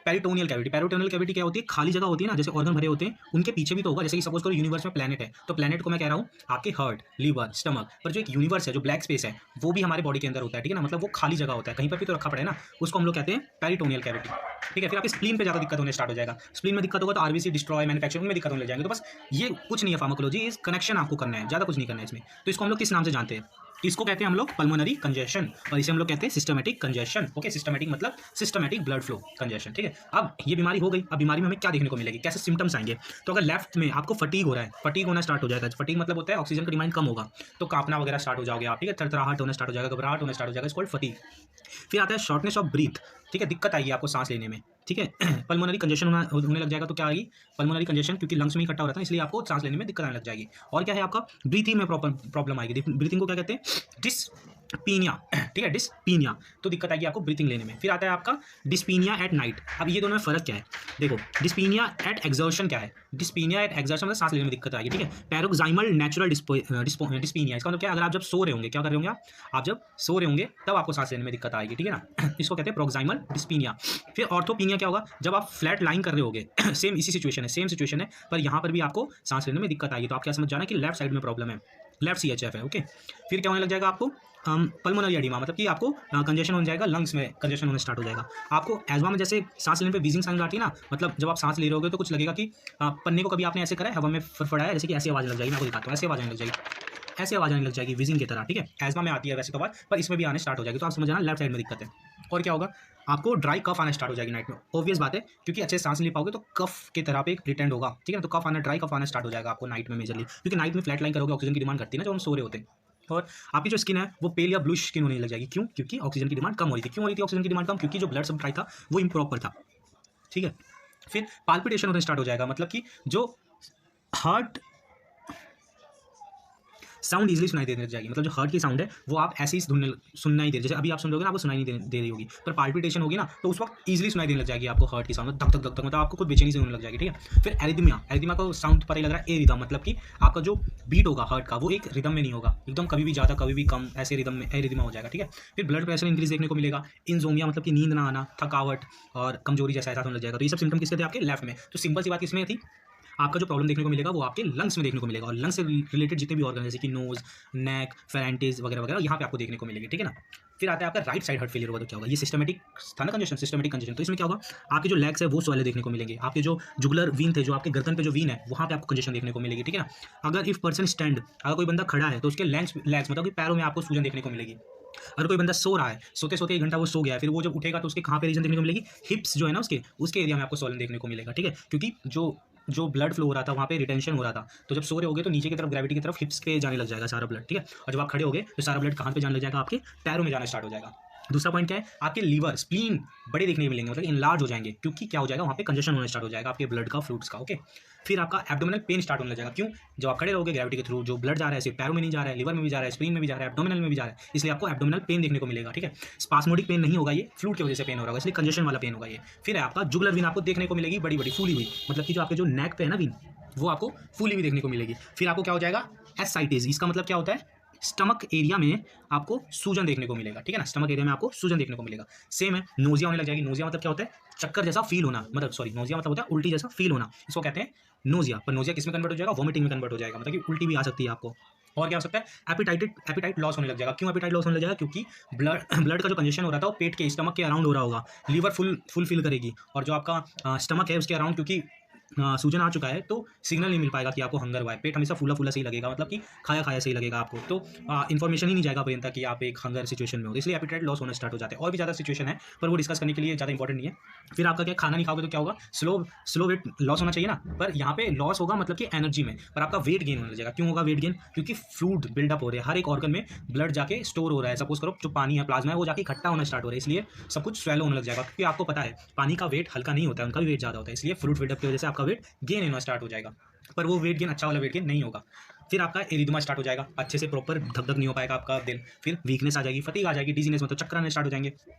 S1: peritoneal cavity. Peritoneal cavity क्या होती है, खाली जगह होती है ना, जैसे ऑर्गन भरे होते हैं, उनके पीछे भी तो होगा। जैसे कि सपोज करो यूनिवर्स में प्लैनेट है, तो प्लैनेट को मैं कह रहा हूँ आपके हार्ट, लीवर, स्टमक, पर जो एक यूनिवर्स है, जो ब्लैक स्पेस है, वो भी हमारे बॉडी के अंदर होता है, ठीक है ना, मतलब वो खाली जगह होता है, कहीं पर भी तो रखा पड़े ना, उसको हम लोग कहते हैं पेरिटोनियल कैविटी, ठीक है। फिर आपके स्प्लीन पे ज़्यादा दिक्कत होने स्टार्ट हो जाएगा, स्प्लीन में दिक्कत होगा तो आरबीसी डिस्ट्रॉय, मैन्युफैक्चरिंग में दिक्कत होने लग जाएंगे। तो बस ये कुछ नहीं है फार्माकोलॉजी, इस कनेक्शन आपको करना है, ज़्यादा कुछ नहीं करना है इसमें। तो इसको हम लोग किस नाम से जानते हैं, इसको कहते हैं हम लोग पल्मोनरी कंजेशन, और इसे हम लोग कहते हैं सिस्टमैटिक कंजेशन। ओके, सिस्टमैटिक मतलब सिस्टमैटिक ब्लड फ्लो कंजेशन, ठीक है। अब ये बीमारी हो गई, अब बीमारी में हमें क्या देखने को मिलेगी, कैसे सिम्टम्स आएंगे। तो अगर लेफ्ट में आपको फटीग हो रहा है, फटीग होना स्टार्ट हो जाएगा, फटीग मतलब होता है ऑक्सीजन का डिमांड कम होगा, तो कांपना वगैरह स्टार्ट हो जाओगे आप, ठीक है, थरथराहट होना स्टार्ट हो जाएगा, घबराहट होना स्टार्ट हो जाएगा, इट्स कॉल्ड फटीग। फिर आता है शॉर्टनेस ऑफ ब्रीथ, ठीक है, दिक्कत आएगी आपको सांस लेने में, ठीक है। पल्मोनरी कंजेशन होने लग जाएगा, तो क्या आएगी, पल्मोनरी कंजेशन, क्योंकि लंग्स में इकट्ठा हो रहा था, इसलिए आपको सांस लेने में दिक्कत आने लग जाएगी। और क्या है, आपका ब्रीथिंग में प्रॉब्लम आएगी। ब्रीथिंग को क्या कहते हैं, डिस्पीनिया, ठीक है, डिस्पीनिया, तो दिक्कत आएगी आपको ब्रीथिंग लेने में। फिर आता है आपका डिस्पीनिया एट नाइट। अब ये दोनों में फर्क क्या है, देखो, डिस्पीनिया एट एक्सर्शन क्या है, डिस्पीनिया एट एक्सर्शन मतलब सांस लेने में दिक्कत आएगी, ठीक है। पैरोक्साइमल नेचुरल डिस्पीनिया, इसका मतलब क्या है, अगर आप जब सो रहे होंगे, क्या कर रहे होंगे आप जब सो रहे होंगे तब आपको सांस लेने में दिक्कत आएगी, ठीक है ना, इसको कहते हैं प्रोक्साइमल डिस्पीनिया। फिर ऑर्थोपीनिया क्या होगा, जब आप फ्लैट लाइन कर रहे होगे, सेम इसी सिचुएशन है, सेम सिचुएशन है, पर यहाँ पर भी आपको सांस लेने में दिक्कत आएगी, तो आप क्या समझ जाना कि लेफ्ट साइड में प्रॉब्लम है, लेफ्ट CHF है, ओके। फिर क्या होने लग जाएगा आपको, पल्मोनरी एडिमा, मतलब कि आपको कंजेशन हो जाएगा, लंग्स में कंजेशन होना स्टार्ट हो जाएगा। आपको एजमा में जैसे सांस लेने पे वीजिंग साउंड आती है ना, मतलब जब आप सांस ले रहे होगे तो कुछ लगेगा कि पन्ने को कभी आपने ऐसे करा है, हवा में फड़फड़ाया, जैसे कि ऐसी आवाज़ लग जाएगी, मैं आपको दिखाता हूँ, ऐसी आवाज़ आने लग जाएगी, ऐसी आवाज़ आने लग जाएगी विजिंग की तरह, ठीक है। एजमा में आती है वैसे तो बात, पर इसमें भी आने स्टार्ट हो जाएगी, तो आप समझ जाना लेफ्ट साइड में दिक्कत है। और क्या होगा, आपको ड्राई कफ आना स्टार्ट हो जाएगी नाइट में, ऑब्वियस बात है, क्योंकि अच्छे सांस ले पाओगे तो कफ के तरह पे एक प्रिटेंड होगा, ठीक है ना, तो कफ आना, ड्राई कफ आना स्टार्ट हो जाएगा आपको नाइट में मेजरली, क्योंकि नाइट में फ्लैट लाइन करोगे, ऑक्सीजन की डिमांड करती है ना जब हम सो रहे होते हैं। और आपकी जो स्किन है वो पेल या ब्लू स्किन होने लग जाएगी, क्यों, क्योंकि ऑक्सीजन की डिमांड कम हो रही थी। क्यों हो रही थी ऑक्सीजन की डिमांड कम, क्योंकि जो ब्लड सप्लाई था वो इम्प्रॉपर था, ठीक है। फिर पाल्पिटेशन होना स्टार्ट हो जाएगा, मतलब कि जो हार्ट साउंड इजीली सुनाई देने लग जाएगी, मतलब जो हार्ट की साउंड है वो आप ऐसे ही सुनना ही दे, जैसे अभी आप सुन रहे हो ना, आपको सुनाई नहीं दे रही होगी, पर पाल्पिटेशन होगी ना तो उस वक्त इजीली सुनाई देने लग जाएगी आपको हार्ट की साउंड, धक धक धक धक, मतलब आपको खुद बेचैनी से होने लग जाएगी, ठीक है। फिर एरिथमिया, एरिथमिया का साउंड पता ही लग रहा है, ए रिदम, मतलब कि आपका जो बीट होगा हार्ट का वो एक रिदम में नहीं होगा, एकदम कभी भी ज़्यादा कभी भी कम, ऐसे रिदम में एरिथमिया हो जाएगा, ठीक है। फिर ब्लड प्रेशर इंक्रीज देखने को मिलेगा, इंसोमिया मतलब कि नींद ना आना, थकावट और कमजोरी जैसा एहसास होने लग जाएगा। तो ये सब सिम्टम किसके थे, आपके लेफ्ट में। तो सिंपल सी बात किसमें थी, आपका जो प्रॉब्लम देखने को मिलेगा वो आपके लंग्स में देखने को मिलेगा, और लंग्स से रिलेटेड जितने भी ऑर्गन जैसे कि नोज, नेक, फेरेंटिस वगैरह वगैरह यहाँ पे आपको देखने को मिलेगी, ठीक है ना। फिर आता है आपका राइट साइड हार्ट फेलियर होगा, तो क्या होगा, ये सिस्टमेटिक था ना कंजेशन, सिस्टमेटिक कंजेशन, तो इसमें क्या होगा, आपके जो लेग्स है वो स्वैले देखने को मिलेंगे, आपके जो जुगुलर वीन थे, जो आपके गर्दन पे जो वीन है वहाँ पे आपको कंजेशन देखने को मिलेगी, ठीक है ना। अगर इफ पर्सन स्टैंड, अगर कोई बंदा खड़ा है तो उसके लेग्स मतलब कि पैरों में आपको सूजन देखने को मिलेगी। अगर कोई बंदा सो रहा है, सोते सोते 1 घंटा वो सो गया है, फिर वो जब उठेगा तो उसके कहाँ पे रीजन देखने को मिलेगी, हिप्स जो है ना उसके एरिया में आपको स्वॉलन देखने को मिलेगा, ठीक है, क्योंकि जो ब्लड फ्लो हो रहा था वहाँ पे रिटेंशन हो रहा था, तो जब सो रहे होगे तो नीचे की तरफ ग्रेविटी की तरफ हिप्स पे जाने लग जाएगा सारा ब्लड, ठीक है। और जब आप खड़े होगे तो सारा ब्लड कहाँ पे जाने लग जाएगा, आपके पैरों में जाना स्टार्ट हो जाएगा। दूसरा पॉइंट क्या है, आपके लीवर, स्प्लीन बड़े देखने को मिलेंगे, मतलब इनलार्ज हो जाएंगे, क्योंकि क्या हो जाएगा, वहाँ पे कंजेशन होना स्टार्ट हो जाएगा आपके ब्लड का, फ्लूइड्स का, ओके। फिर आपका एब्डोमिनल पेन स्टार्ट होने लग जाएगा, क्यों, जब आप खड़े रहोगे ग्रेविटी के थ्रू जो ब्लड जा रहा है सिर्फ पैरों में नहीं जा रहा है, लिवर में भी जा रहा है, स्प्लीन में भी जा रहा है, एब्डोमिनल में भी जा रहा है, इसलिए आपको एब्डोमिनल पेन देखने को मिलेगा, ठीक है। स्पास्मोडिक पेन नहीं होगा, ये फ्लूइड की वजह से पेन हो रहा होगा, इसलिए कंजेशन वाला पेन होगा ये। फिर है आपका जुगुलर वीन आपको देखने को मिलेगी बड़ी बड़ी फूली हुई, मतलब कि जो आपके जो नेक पे है ना वीन, वो आपको फूली हुई देखने को मिलेगी। फिर आपको क्या हो जाएगा, एसाइटिस, इसका मतलब क्या होता है, स्टमक एरिया में आपको सूजन देखने को मिलेगा, ठीक है ना, स्टमक एरिया में आपको सूजन देखने को मिलेगा। सेम है, नोजिया होने लग जाएगी। नोजिया मतलब क्या होता है, चक्कर जैसा फील होना, मतलब सॉरी नोजिया मतलब होता है उल्टी जैसा फील होना, इसको कहते हैं नोजिया। पर नोजिया किस में कन्वर्ट हो जाएगा, वॉमिटिंग में कन्वर्ट हो जाएगा, मतलब कि उल्टी भी आ सकती है आपको। और क्या हो सकता है, एपिटाइट लॉस होने लग जाएगा। क्यों एपिटाइट लॉस होने लग जाएगा, क्योंकि ब्लड का जो कंजेशन हो रहा था वो पेट के स्टमक के अराउंड हो रहा होगा, लीवर फुल फील करेगी, और जो आपका स्टमक है उसके अराउंड क्योंकि सूजन आ चुका है तो सिग्नल नहीं मिल पाएगा कि आपको हंगर हुआ है। पेट हमेशा फूला फूला सही लगेगा, मतलब कि खाया खाया सही लगेगा आपको, तो इन्फॉर्मेशन ही नहीं जाएगा ब्रेन तक कि आप एक हंगर सिचुएशन में हो, इसलिए एपिटाइट लॉस होना स्टार्ट हो जाते हैं। और भी ज़्यादा सिचुएशन है पर वो डिस्कस करने के लिए ज़्यादा इंपॉर्टेंट नहीं है। फिर आपका क्या, खाना नहीं खाओगे तो क्या होगा, स्लो वेट लॉस होना चाहिए ना, पर यहाँ पे लॉस होगा मतलब कि एनर्जी में, पर आपका वेट गेन होने लगेगा। क्यों होगा वेट गेन, क्योंकि फ्लूइड बिल्डअप हो रहे हैं, हर एक ऑर्गन में ब्लड जाके स्टोर हो रहा है। सपोज करो जो पानी है, प्लाज्मा है, वो जाके इकट्ठा होना स्टार्ट हो रहा है, इसलिए सब कुछ स्वेलो होने लग जाएगा। क्योंकि आपको पता है पानी का वेट हल्का नहीं होता है, उनका भी वेट ज़्यादा होता है, इसलिए फ्लूइड बिल्डअप की वजह से आपका वेट गेन होना स्टार्ट हो जाएगा। पर वो वेट गेन अच्छा वाला वेट गेन नहीं होगा। फिर आपका एरिथमा स्टार्ट हो जाएगा, अच्छे से प्रॉपर धक धक नहीं हो पाएगा आपका दिल। फिर वीकनेस आ जाएगी, फटीग आ जाएगी, डिजीनेस मतलब चक्कर आने स्टार्ट हो जाएंगे,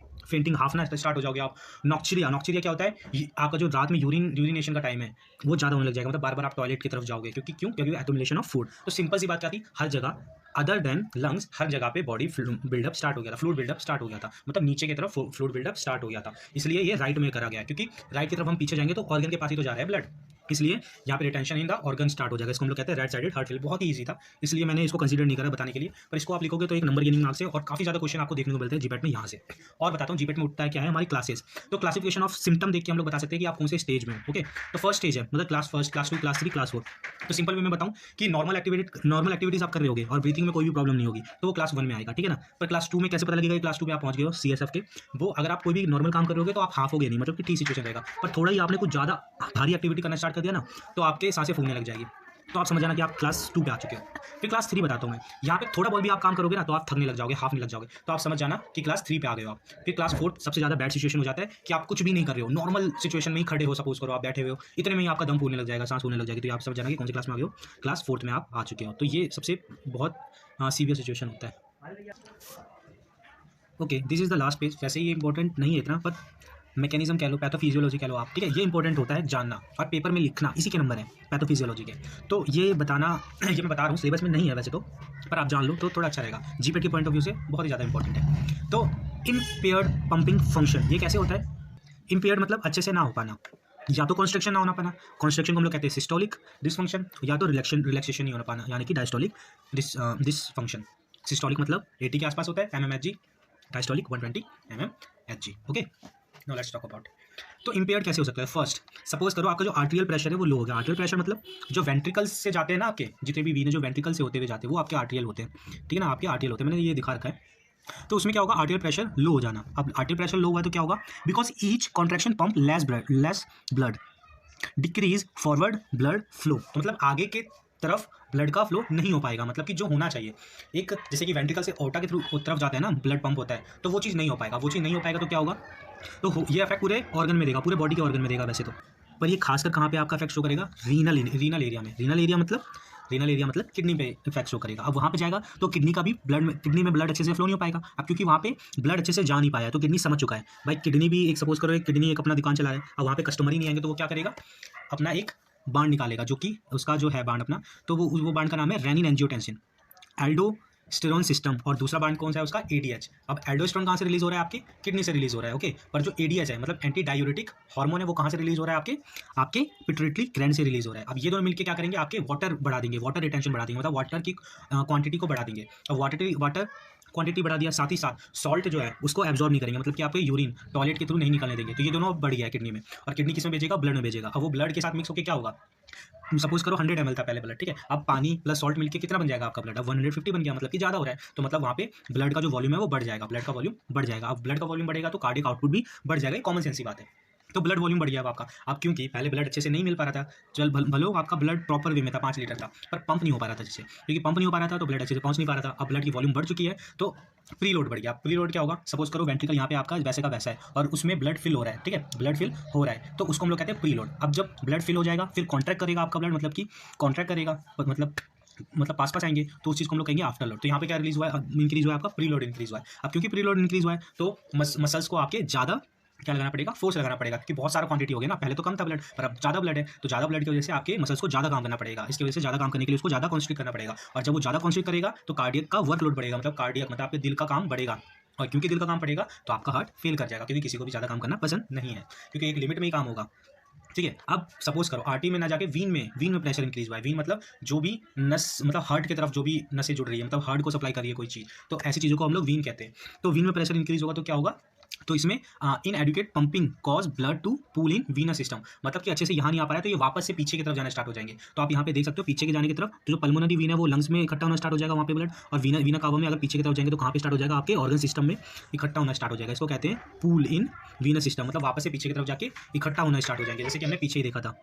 S1: फेंटिंग हाफना स्टार्ट हो जाओगे आप। नॉक्चुरिया क्या होता है, ये आपका जो रात में यूरिनेशन का टाइम है वो ज़्यादा होने लग जाएगा, मतलब बार बार आप टॉयलेट की तरफ जाओगे, क्योंकि एक्युमुलेशन ऑफ फूड। तो सिंपल सी बात क्या थी, हर जगह अदर देन लंग्स हर जगह पे बॉडी बिल्डअप स्टार्ट हो गया था, फ्लूइड बिल्डअप स्टार्ट हो गया था, मतलब नीचे की तरफ फ्लूइड बिल्डअप स्टार्ट हो गया था। इसलिए ये राइट में करा गया, क्योंकि राइट की तरफ हम पीछे जाएंगे तो ऑर्गन के पास ही तो जा रहा है ब्लड, इसलिए यहाँ पे retention in the organ start हो जाएगा। इसको हम लोग कहते हैं राइट साइडेड हार्ट फेल। बहुत ही ईजी था, इसलिए मैंने इसको कंसीडर नहीं करा बताने के लिए, पर इसको आप लिखोगे तो एक नंबर गेनिंग मार्क्स से और काफी ज्यादा क्वेश्चन आपको देखने को मिलते हैं जीपेट में यहाँ से। और बताता हूँ जीपेट में उठता है क्या है, हमारी क्लासेस। तो क्लासिफिकेशन ऑफ सिम्टम देख के हम लोग बता सकते हैं कि आप कौन से स्टेज में हो। ओके, तो फर्स्ट स्टेज है मतलब class first, class 2, class 3, class 4। तो सिंपल वे में बताऊँ कि नॉर्मल एक्टिविटीज आप कर रहे होगे और ब्रीथिंग में कोई भी प्रॉब्लम नहीं होगी तो वो क्लास 1 में आएगा, ठीक है ना। पर क्लास 2 में कैसे पता लगेगा क्लास 2 में आप पहुंच गए हो CSF के, वो अगर आप कोई भी नॉर्मल काम कर रहे होगे तो आप हाफ हो गए नहीं, मतलब कि ठीक सिचुएशन रहेगा। पर थोड़ा ही आपने कुछ ज़्यादा भारी एक्टिविटी करना स्टार्ट कर दिया ना तो आपके सांसें फूलने लग जाएगी, तो आप समझ जाना कि आप क्लास 2 पे आ चुके हो। फिर क्लास 3 बताता हूँ मैं, यहाँ पे थोड़ा बहुत भी आप काम करोगे ना तो आप थकने लग जाओगे, हाफ नहीं लग जाओगे, तो आप समझ जाना कि क्लास 3 पे आ गए हो आप। फिर क्लास 4 सबसे ज़्यादा बैड सिचुएशन हो जाता है कि आप कुछ भी नहीं कर रहे हो, नॉर्मल सिचुएशन में ही खड़े हो, सपोज करो आप बैठे हुए हो, इतने में ही आपका दम फूलने लग जाएगा, सांस फूलने लग जाएगी, तो आप समझ जाना कि कौन सी क्लास में आ गए हो, क्लास 4 में आप आ चुके हो। तो ये सबसे बहुत सीवियर सिचुएशन होता है। Okay, this is the last page. वैसे ये इंपॉर्टेंट नहीं है इतना, पर मैकेनिज्म कह लो, पैथोफिजियोलॉजी कह लो आप, ठीक है, ये इंपॉर्टेंट होता है जानना और पेपर में लिखना, इसी के नंबर है पैथोफिजियोलॉजी के। तो ये बताना ये मैं बता रहा हूँ, सिलेबस में नहीं है वैसे तो, पर आप जान लो तो थोड़ा अच्छा रहेगा, जीपेट के पॉइंट ऑफ व्यू से बहुत ही ज़्यादा इंपॉर्टेंट है। तो इम्पेयर्ड पंपिंग फंक्शन ये कैसे होता है, इम्पेयर्ड मतलब अच्छे से ना हो पाना, या तो कॉन्स्ट्रक्शन ना होना पाना, कॉन्स्ट्रक्शन को हम लोग कहते हैं सिस्टोलिक डिसफंक्शन, या तो रिलैक्सेशन नहीं होना पाना यानी कि डायस्टोलिक डिसफंक्शन। सिस्टोलिक मतलब 80 के आसपास होता है mmHg, diastolic 120 mmHg। Okay, now let's talk about. तो इम्पेयर्ड कैसे हो सकता है, फर्स्ट सपोज करो आपका जो आर्टेरियल प्रेशर है वो लो हो गया। आर्टेरियल प्रेशर मतलब जो वेंट्रिकल्स से जाते हैं ना, आपके जितने भी वीन जो वेंट्रिकल से होते हुए जाते हैं वो आपके आर्टेरियल होते हैं, ठीक है ना, आपके आर्टेरियल होते हैं, मैंने ये दिखा रखा है। तो उसमें क्या होगा, आर्टेरियल प्रेशर लो हो जाना। अब आर्टेरियल प्रेशर लो हुआ है तो क्या होगा, because each contraction pump less blood, decrease forward blood flow, तो मतलब आगे के तरफ ब्लड का फ्लो नहीं हो पाएगा, मतलब कि जो होना चाहिए एक, जैसे कि वेंट्रिकल से ओटा के थ्रू तरफ जाते हैं ना ब्लड पंप होता है, तो वो चीज़ नहीं हो पाएगा। वो चीज़ नहीं हो पाएगा तो क्या होगा, तो ये इफेक्ट पूरे ऑर्गन में देगा, पूरे बॉडी के ऑर्गन में देगा वैसे तो, पर ये खासकर कहाँ पे आपका इफेक्ट शो करेगा, रीनल एरिया में। रीनल एरिया मतलब किडनी पे इफेक्ट शो करेगा। अब वहाँ पे जाएगा तो किडनी का भी किडनी में ब्लड अच्छे से फ्लो नहीं हो पाएगा। अब क्योंकि वहाँ पे ब्लड अच्छे से जा नहीं पाया तो किडनी समझ चुका है भाई, किडनी भी एक सपोज करो एक किडनी एक अपना दुकान चला रहा है, अब वहाँ पे कस्टमर ही नहीं आएंगे तो वो क्या करेगा, अपना एक बांड निकालेगा, जो कि उसका जो है बांड अपना, तो वो बांड का नाम है रेनिन एंजियोटेंसिन एल्डोस्टेरोन सिस्टम, और दूसरा बांड कौन सा है उसका, ADH। अब एल्डोस्टेरोन कहाँ से रिलीज हो रहा है, आपकी किडनी से रिलीज हो रहा है, ओके। पर जो ADH है मतलब एंटी डायूरेटिक हार्मोन है, वो कहाँ से रिलीज हो रहा है, आपके पिट्यूटरी ग्लैंड से रिलीज हो रहा है। अब ये दोनों मिलकर क्या करेंगे, आपके वाटर बढ़ा देंगे, वाटर रिटेंशन बढ़ा देंगे, मतलब वाटर की क्वांटिटी को बढ़ा देंगे। अब वाटर क्वांटिटी बढ़ा दिया, साथ ही साथ सॉल्ट जो है उसको एब्जॉर्ब नहीं करेंगे, मतलब कि आपके यूरिन टॉयलेट के थ्रू नहीं निकलने देंगे, तो ये दोनों बढ़ गया है किडनी में, और किडनी किस में भेजेगा, ब्लड में भेजेगा। अब वो ब्लड के साथ मिक्स होकर क्या होगा, सपोज करो 100 ml था पहले ब्लड, ठीक है, अब पानी प्लस सॉल्ट मिलके कितना बन जाएगा आपका ब्लड, अब 150 बन गया, मतलब कि ज़्यादा हो रहा है, तो मतलब वहाँ पे ब्लड का जो वॉल्यूम है वो बढ़ जाएगा, ब्लड का वॉल्यूम बढ़ जाएगा। अब ब्लड का वॉल्यूम बढ़ेगा तो कार्डियक आउटपुट भी बढ़ जाएगा, कॉमन सेंस की बात है। तो ब्लड वॉल्यूम बढ़ गया अब आपका, अब क्योंकि पहले ब्लड अच्छे से नहीं मिल पा रहा था, चल भलो आपका ब्लड प्रॉपर वे में था 5 लीटर था, पर पंप नहीं हो पा रहा था जैसे, क्योंकि पंप नहीं हो पा रहा था तो ब्लड अच्छे से पहुंच नहीं पा रहा था। अब ब्लड की वॉल्यूम बढ़ चुकी है तो प्री लोड बढ़ गया। प्री लोड क्या होगा, सपोज करो वेंट्रिकल यहाँ पे आपका वैसे का वैसा है और उसमें ब्लड फिल हो रहा है, ठीक है, ब्लड फिल हो रहा है, तो उसको हम लोग कहते हैं प्री लोड। अब जब ब्लड फिल हो जाएगा फिर कॉन्ट्रैक्ट करेगा आपका ब्लड, मतलब कि कॉन्ट्रैक्ट करेगा, मतलब पास आएंगे तो उस चीज़ को हम लोग कहेंगे आफ्टर लोड। तो यहाँ पे क्या रिलीज हुआ है, इंक्रीज हुआ है आपका प्री लोड इंक्रीज हुआ है। अब क्योंकि प्री लोड इंक्रीज हुआ है तो मसल्स को आपके ज़्यादा क्या लगाना पड़ेगा, फोर्स लगाना पड़ेगा, क्योंकि बहुत सारा क्वांटिटी हो गया ना, पहले तो कम था ब्लड पर अब ज़्यादा ब्लड है, तो ज़्यादा ब्लड की वजह से आपके मसल्स को ज़्यादा काम करना पड़ेगा, इसकी वजह से ज़्यादा काम करने के लिए उसको ज़्यादा कॉन्स्ट्रिक्ट करना पड़ेगा, और जब वो ज़्यादा कॉन्स्ट्रिक्ट करेगा तो कार्डियक का वर्कलोड बढ़ेगा, मतलब कार्डियक मतलब आपके दिल का काम बढ़ेगा, और क्योंकि दिल का काम बढ़ेगा तो आपका हार्ट फेल कर जाएगा, क्योंकि किसी को भी ज़्यादा काम करना पसंद नहीं है, क्योंकि एक लिमिट में ही काम होगा। ठीक है, अब सपोज करो आर्टरी में ना जाके वीन में प्रेशर इंक्रीज हुआ है, वीन मतलब जो भी नस, मतलब हार्ट की तरफ जो भी नसें जुड़ रही है, मतलब हार्ट को सप्लाई कर रही है कोई चीज़, तो ऐसी चीज़ों को हम लोग वीन कहते हैं। तो वीन में प्रेशर इंक्रीज होगा तो क्या होगा, तो इसमें inadequate pumping cause blood to pool in venous system, मतलब कि अच्छे से यहाँ नहीं आ पा रहा है तो ये वापस से पीछे की तरफ जाना स्टार्ट हो जाएंगे। तो आप यहाँ पे देख सकते हो पीछे के जाने की तरफ, तो जो पल्मोनरी वीन है वो लंग्स में इकट्ठा होना स्टार्ट हो जाएगा वहाँ पे ब्लड, और वीना कावा में अगर पीछे की तरफ जाएंगे तो कहाँ पे स्टार्ट हो जाएगा, आपके ऑर्गन सिस्टम में इकट्ठा होना स्टार्ट हो जाएगा। इसको कहते हैं पूल इन वीनस सिस्टम, मतलब वापस से पीछे की तरफ जाके इकट्ठा होना स्टार्ट हो जाएंगे, जैसे कि हमने पीछे ही देखा था।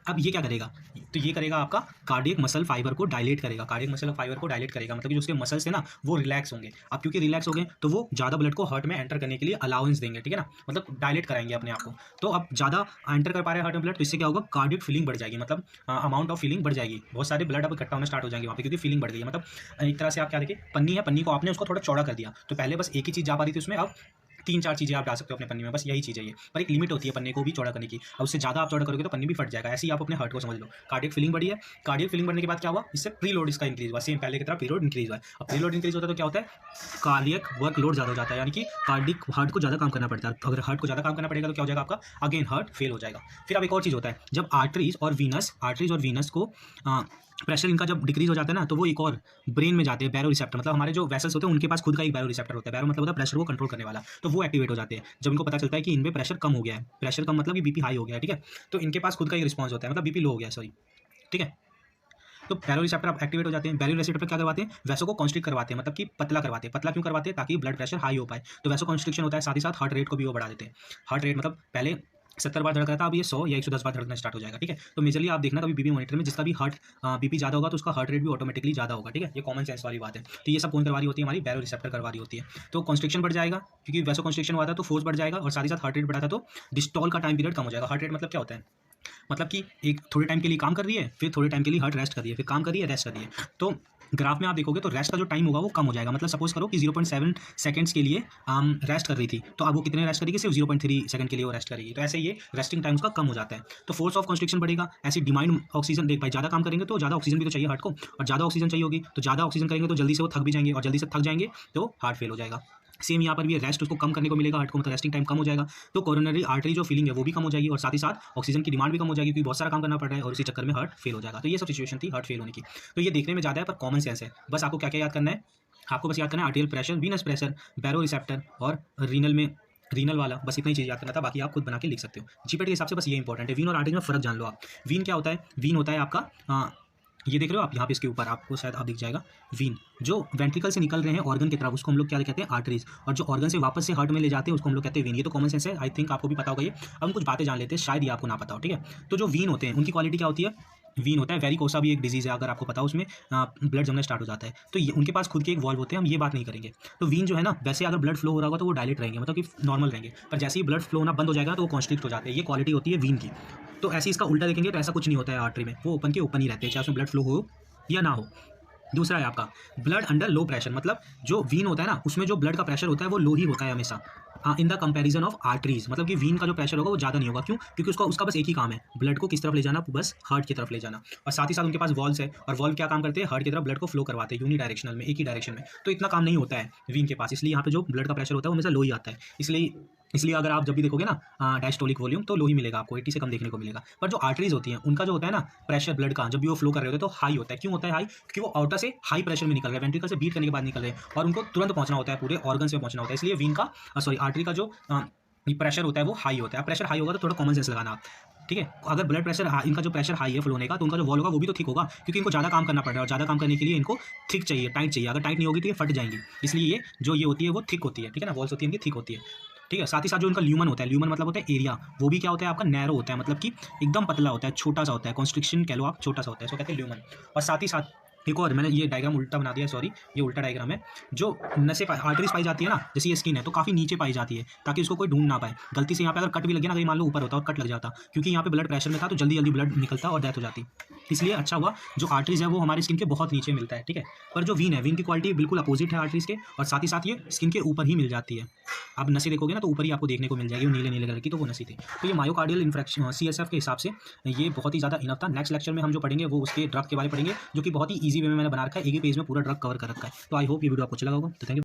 S1: अब ये क्या करेगा, तो ये करेगा आपका कार्डियक मसल फाइबर को डायलेट करेगा, कार्डियक मसल फाइबर को डायलेट करेगा, मतलब कि जो उसके मसल्स है ना वो रिलैक्स होंगे। अब क्योंकि रिलैक्स हो गए तो वो ज़्यादा ब्लड को हार्ट में एंटर करने के लिए अलाउंस देंगे, ठीक है ना, मतलब डायलेट कराएंगे अपने आप को। तो अब ज़्यादा एंटर कर पा रहे हैं हार्ट में ब्लड, तो इससे क्या होगा, कार्डियक फीलिंग बढ़ जाएगी, मतलब अमाउंट ऑफ फीलिंग बढ़ जाएगी, बहुत सारे ब्लड अब इकट्ठा होना स्टार्ट हो जाएंगे वहाँ पे, क्योंकि फीलिंग बढ़ गई है। मतलब एक तरह से आप क्या देखिए, पन्नी है, पन्नी को आपने उसको थोड़ा चौड़ा कर दिया, तो पहले बस एक ही चीज़ जा पा रही थी उसमें, अब 3-4 चीज़ें आप डाल सकते हो अपने पन्नी में, बस यही चीज़ है ये, पर एक लिमिट होती है पन्ने को भी चौड़ा करने की, और उससे ज़्यादा आप चौड़ा करोगे तो पन्नी भी फट जाएगा। ऐसे ही आप अपने हार्ट को समझ लो, कार्डियक फीलिंग बढ़ी है, कार्डियक फीलिंग बढ़ने के बाद क्या हुआ, इससे प्रीलोड इसका इंक्रीज हुआ, सेम पहले की तरह प्रीलोड इंक्रीज हुआ है। अब प्रीलोड इंक्रीज होता है तो क्या होता है, कार्डियक वर्कलोड ज़्यादा हो जाता है, यानी कि कार्डिक हार्ट को ज़्यादा काम करना पड़ता है। अगर हार्ट को ज़्यादा काम करना पड़ेगा तो क्या हो जाएगा आपका, अगेन हार्ट फेल हो जाएगा। फिर अब एक और चीज़ होता है, जब आर्टरीज और वीनस को प्रेशर इनका जब डिक्रीज हो जाता है ना, तो वो एक और ब्रेन में जाते हैं, बैरो रिसेप्टर, मतलब हमारे जो वेसल्स होते हैं उनके पास खुद का एक बैरो रिसेप्टर होता है, बैरो मतलब होता है प्रेशर को कंट्रोल करने वाला, तो वो एक्टिवेट हो जाते हैं जब इनको पता चलता है कि इनमें प्रेशर कम हो गया है, प्रेशर कम मतलब कि बीपी हाई हो गया है, ठीक है, तो इनके पास खुद का एक रिस्पॉन्स होता है, मतलब बीपी लो हो गया है, सॉरी, ठीक है। तो बैरो रिसेप्टर आप एक्टिवेट हो जाते हैं, बैरो रिसेप्टर क्या करवाते हैं, वैसों को कॉन्स्ट्रिक्ट करवाते हैं, मतलब कि पतला करवाते हैं। पतला क्यों करवाते हैं, ताकि ब्लड प्रेशर हाई हो पाए, तो वैसो कॉन्स्ट्रिक्शन होता है, साथ ही साथ हार्ट रेट को भी वो बढ़ा देते हैं। हार्ट रेट मतलब पहले 70 बार धड़क रहा था, अब ये 100 या 110 बार धड़कना स्टार्ट हो जाएगा, ठीक है। तो मेजरली आप देखना कभी बीपी मॉनिटर में जिसका भी हार्ट बीपी ज़्यादा होगा तो उसका हार्ट रेट भी ऑटोमेटिकली ज़्यादा होगा, ठीक है, ये कॉमन सेंस वाली बात है। तो ये सब कौन करवा रही होती है, हमारी बैरो रिसेप्टर करवा रही होती है। तो कॉन्स्ट्रिक्शन बढ़ जाएगा, क्योंकि वैसो कॉन्स्ट्रिक्शन हुआ था तो फोर्स बढ़ जाएगा, और साथ ही साथ हार्ट रेट बढ़ा था तो डिस्टॉल का टाइम पीरियड कम हो जाएगा। हार्ट रेट मतलब क्या होता है, मतलब कि एक थोड़े टाइम के लिए काम कर रही है, फिर थोड़े टाइम के लिए हार्ट रेस्ट कर रही है, फिर काम कर रही है, रेस्ट कर रही है। तो ग्राफ में आप देखोगे तो रेस्ट का जो टाइम होगा वो कम हो जाएगा, मतलब सपोज करो कि 0.7 सेकंड्स के लिए रेस्ट कर रही थी, तो अब वो कितने रेस्ट करेगी, सिर्फ 0.3 सेकंड के लिए वो रेस्ट करेगी। तो ऐसे ये रेस्टिंग टाइम उसका कम हो जाता है, तो फोर्स ऑफ कॉन्स्ट्रिक्शन बढ़ेगा। ऐसी डिमांड ऑक्सीजन, देख भाई ज़्यादा काम करेंगे तो ज़्यादा ऑक्सीजन भी तो चाहिए हार्ट को, और ज़्यादा ऑक्सीजन चाहिए होगी तो ज़्यादा ऑक्सीजन करेंगे तो जल्दी से वो थक भी जाएंगे, और जल्दी से थक जाएंगे तो हार्ट फेल हो जाएगा। सेम यहाँ पर भी रेस्ट उसको कम करने को मिलेगा, हार्ट को, मतलब रेस्टिंग टाइम कम हो जाएगा, तो कोरोनरी आर्टरी जो फीलिंग है वो भी कम हो जाएगी, और साथ ही साथ ऑक्सीजन की डिमांड भी कम हो जाएगी, क्योंकि बहुत सारा काम करना पड़ रहा है और इसी चक्कर में हार्ट फेल हो जाएगा। तो ये सब सिचुएशन थी हार्ट फेल होने की। तो ये देखने में ज़्यादा है पर कॉमन सेंस है, बस आपको क्या क्या याद करना है, आपको बस याद करना है आर्टियल प्रेशर, वीनस प्रेशर, बैरो रिसेप्टर और रीनल वाला, बस इतना ही चीज़ याद करना था, बाकी आप खुद बना के लिख सकते हो। जीपेट के हिसाब से बस ये इंपॉर्टेंट है। वीन और आर्टरी में फ़र्क जान लो आप। वीन क्या होता है, वीन होता है आपका ये देख रहे हो आप यहाँ पे, इसके ऊपर आपको शायद आप दिख जाएगा वीन, जो वेंट्रिकल से निकल रहे हैं ऑर्गन की तरफ, उसको हम लोग क्या कहते हैं, आर्टरीज, और जो ऑर्गन से वापस से हार्ट में ले जाते हैं उसको हम लोग कहते हैं वीन। ये तो कॉमन सेंस है, आई थिंक आपको भी पता होगा ये। अब हम कुछ बातें जान लेते हैं, शायद ये आपको ना पता हो, ठीक है। तो जो वीन होते हैं उनकी क्वालिटी क्या होती है, वीन होता है, वेरिकोसा भी एक डिजीज़ है, अगर आपको पता हो, उसमें ब्लड जमना स्टार्ट हो जाता है, तो ये उनके पास खुद के एक वॉल्व होते हैं, हम ये बात नहीं करेंगे। तो वीन जो है ना, वैसे अगर ब्लड फ्लो हो रहा होगा तो वो डायलेट रहेंगे, मतलब कि नॉर्मल रहेंगे, पर जैसे ही ब्लड फ्लो होना बंद हो जाएगा तो वो कॉन्स्ट्रिक्ट हो जाते हैं, ये क्वालिटी होती है वीन की। तो ऐसे इसका उल्टा देखेंगे तो ऐसा कुछ नहीं होता है आर्टरी में, वो ओपन के ओपन ही रहते हैं, चाहे उसमें ब्लड फ्लो हो या ना हो। दूसरा है आपका ब्लड अंडर लो प्रेशर, मतलब जो वीन होता है ना उसमें जो ब्लड का प्रेशर होता है वो लो ही होता है हमेशा, in the comparison of arteries, मतलब कि वीन का जो प्रेशर होगा वो ज़्यादा नहीं होगा। क्यों, क्योंकि उसका बस एक ही काम है, ब्लड को किस तरफ ले जाना, बस हार्ट की तरफ ले जाना, और साथ ही साथ उनके पास वॉल्व्स है, और वॉल्व क्या काम करते हैं, हार्ट की तरफ ब्लड को फ्लो करवाते हैं, यूनी डायरेक्शनल में, एक ही डायरेक्शन में। तो इतना काम नहीं होता है वीन के पास, इसलिए यहाँ पे जो ब्लड का प्रेशर होता है वो हमेशा लो ही आता है। इसलिए अगर आप जब भी देखोगे ना डायस्टोलिक वॉल्यूम तो लो ही मिलेगा आपको, 80 से कम देखने को मिलेगा। पर जो आर्टरीज होती हैं उनका जो होता है ना प्रेशर ब्लड का, जब भी वो फ्लो कर रहे होते हैं तो हाई होता है। क्यों होता है हाई, क्योंकि वो आउटर से हाई प्रेशर में निकल रहे हैं, वेंट्रिकल से बीट करने के बाद निकल रहे हैं, और उनको तुरंत पहुंचना होता है, पूरे ऑर्गन्स में पहुंचना होता है, इसलिए वीन का आर्टरी का जो प्रेशर होता है वो हाई होता है। प्रेशर हाई होगा तो थोड़ा कॉमन सेंस लगाना आप, ठीक है। अगर ब्लड प्रेशर इनका जो प्रेशर हाई है फ्लो होने का, तो उनका जो वॉल होगा वो भी तो थिक होगा, क्योंकि इनको ज़्यादा काम करना पड़ रहा है, और ज़्यादा काम करने के लिए इनको थिक चाहिए, टाइट चाहिए। अगर टाइट नहीं होगी तो ये फट जाएंगी, इसलिए ये जो ये होती है वो थिक होती है, ठीक है ना, वॉल्स होती है इनकी थिक होती है, ठीक है। साथ ही साथ जो इनका ल्यूमन होता है, ल्यूमन मतलब होता है एरिया, वो भी क्या होता है आपका नैरो होता है, मतलब कि एकदम पतला होता है, छोटा सा होता है, कॉन्स्ट्रिक्शन कह लो आप, छोटा सा होता है, इसको कहते हैं ल्यूमन। और साथ ही साथ एक और, मैंने ये डायग्राम उल्टा बना दिया, सॉरी, ये उल्टा डायग्राम है। जो नसें आर्टरीज पाई जाती है ना, जैसे ये स्किन है तो काफ़ी नीचे पाई जाती है, ताकि उसको कोई ढूंढ ना पाए। गलती से यहाँ पे अगर कट भी लग गया ना, कहीं मान लो ऊपर होता और कट लग जाता, क्योंकि यहाँ पे ब्लड प्रेशर में था तो जल्दी जल्दी ब्लड निकलता और डेथ हो जाती। इसलिए अच्छा हुआ जो आर्टरीज है वो हमारी स्किन के बहुत नीचे मिलता है, ठीक है। पर जो वीन है, वीन की क्वालिटी बिल्कुल अपोजिट है आर्टरीज के, और साथ ही साथ ये स्किन के ऊपर ही मिल जाती है। आप नसें देखोगे ना तो ऊपर ही आपको देखने को मिल जाएगी, वो नीले नीले कलर की, तो वो नसें थी। तो ये मायोकार्डियल इन्फ्रेक्शन CSF के हिसाब से ये बहुत ही ज़्यादा इनफ था। नेक्स्ट लेक्चर में हम जो पढ़ेंगे वो उसके ड्रग के बारे में पढ़ेंगे, जो कि बहुत ही ईजी वे में मैंने बना रखा है, एक ही पेज में पूरा ड्रग कवर कर रखा है। तो आई होप ये वीडियो आपको अच्छा लगा होगा। तो थैंक यू।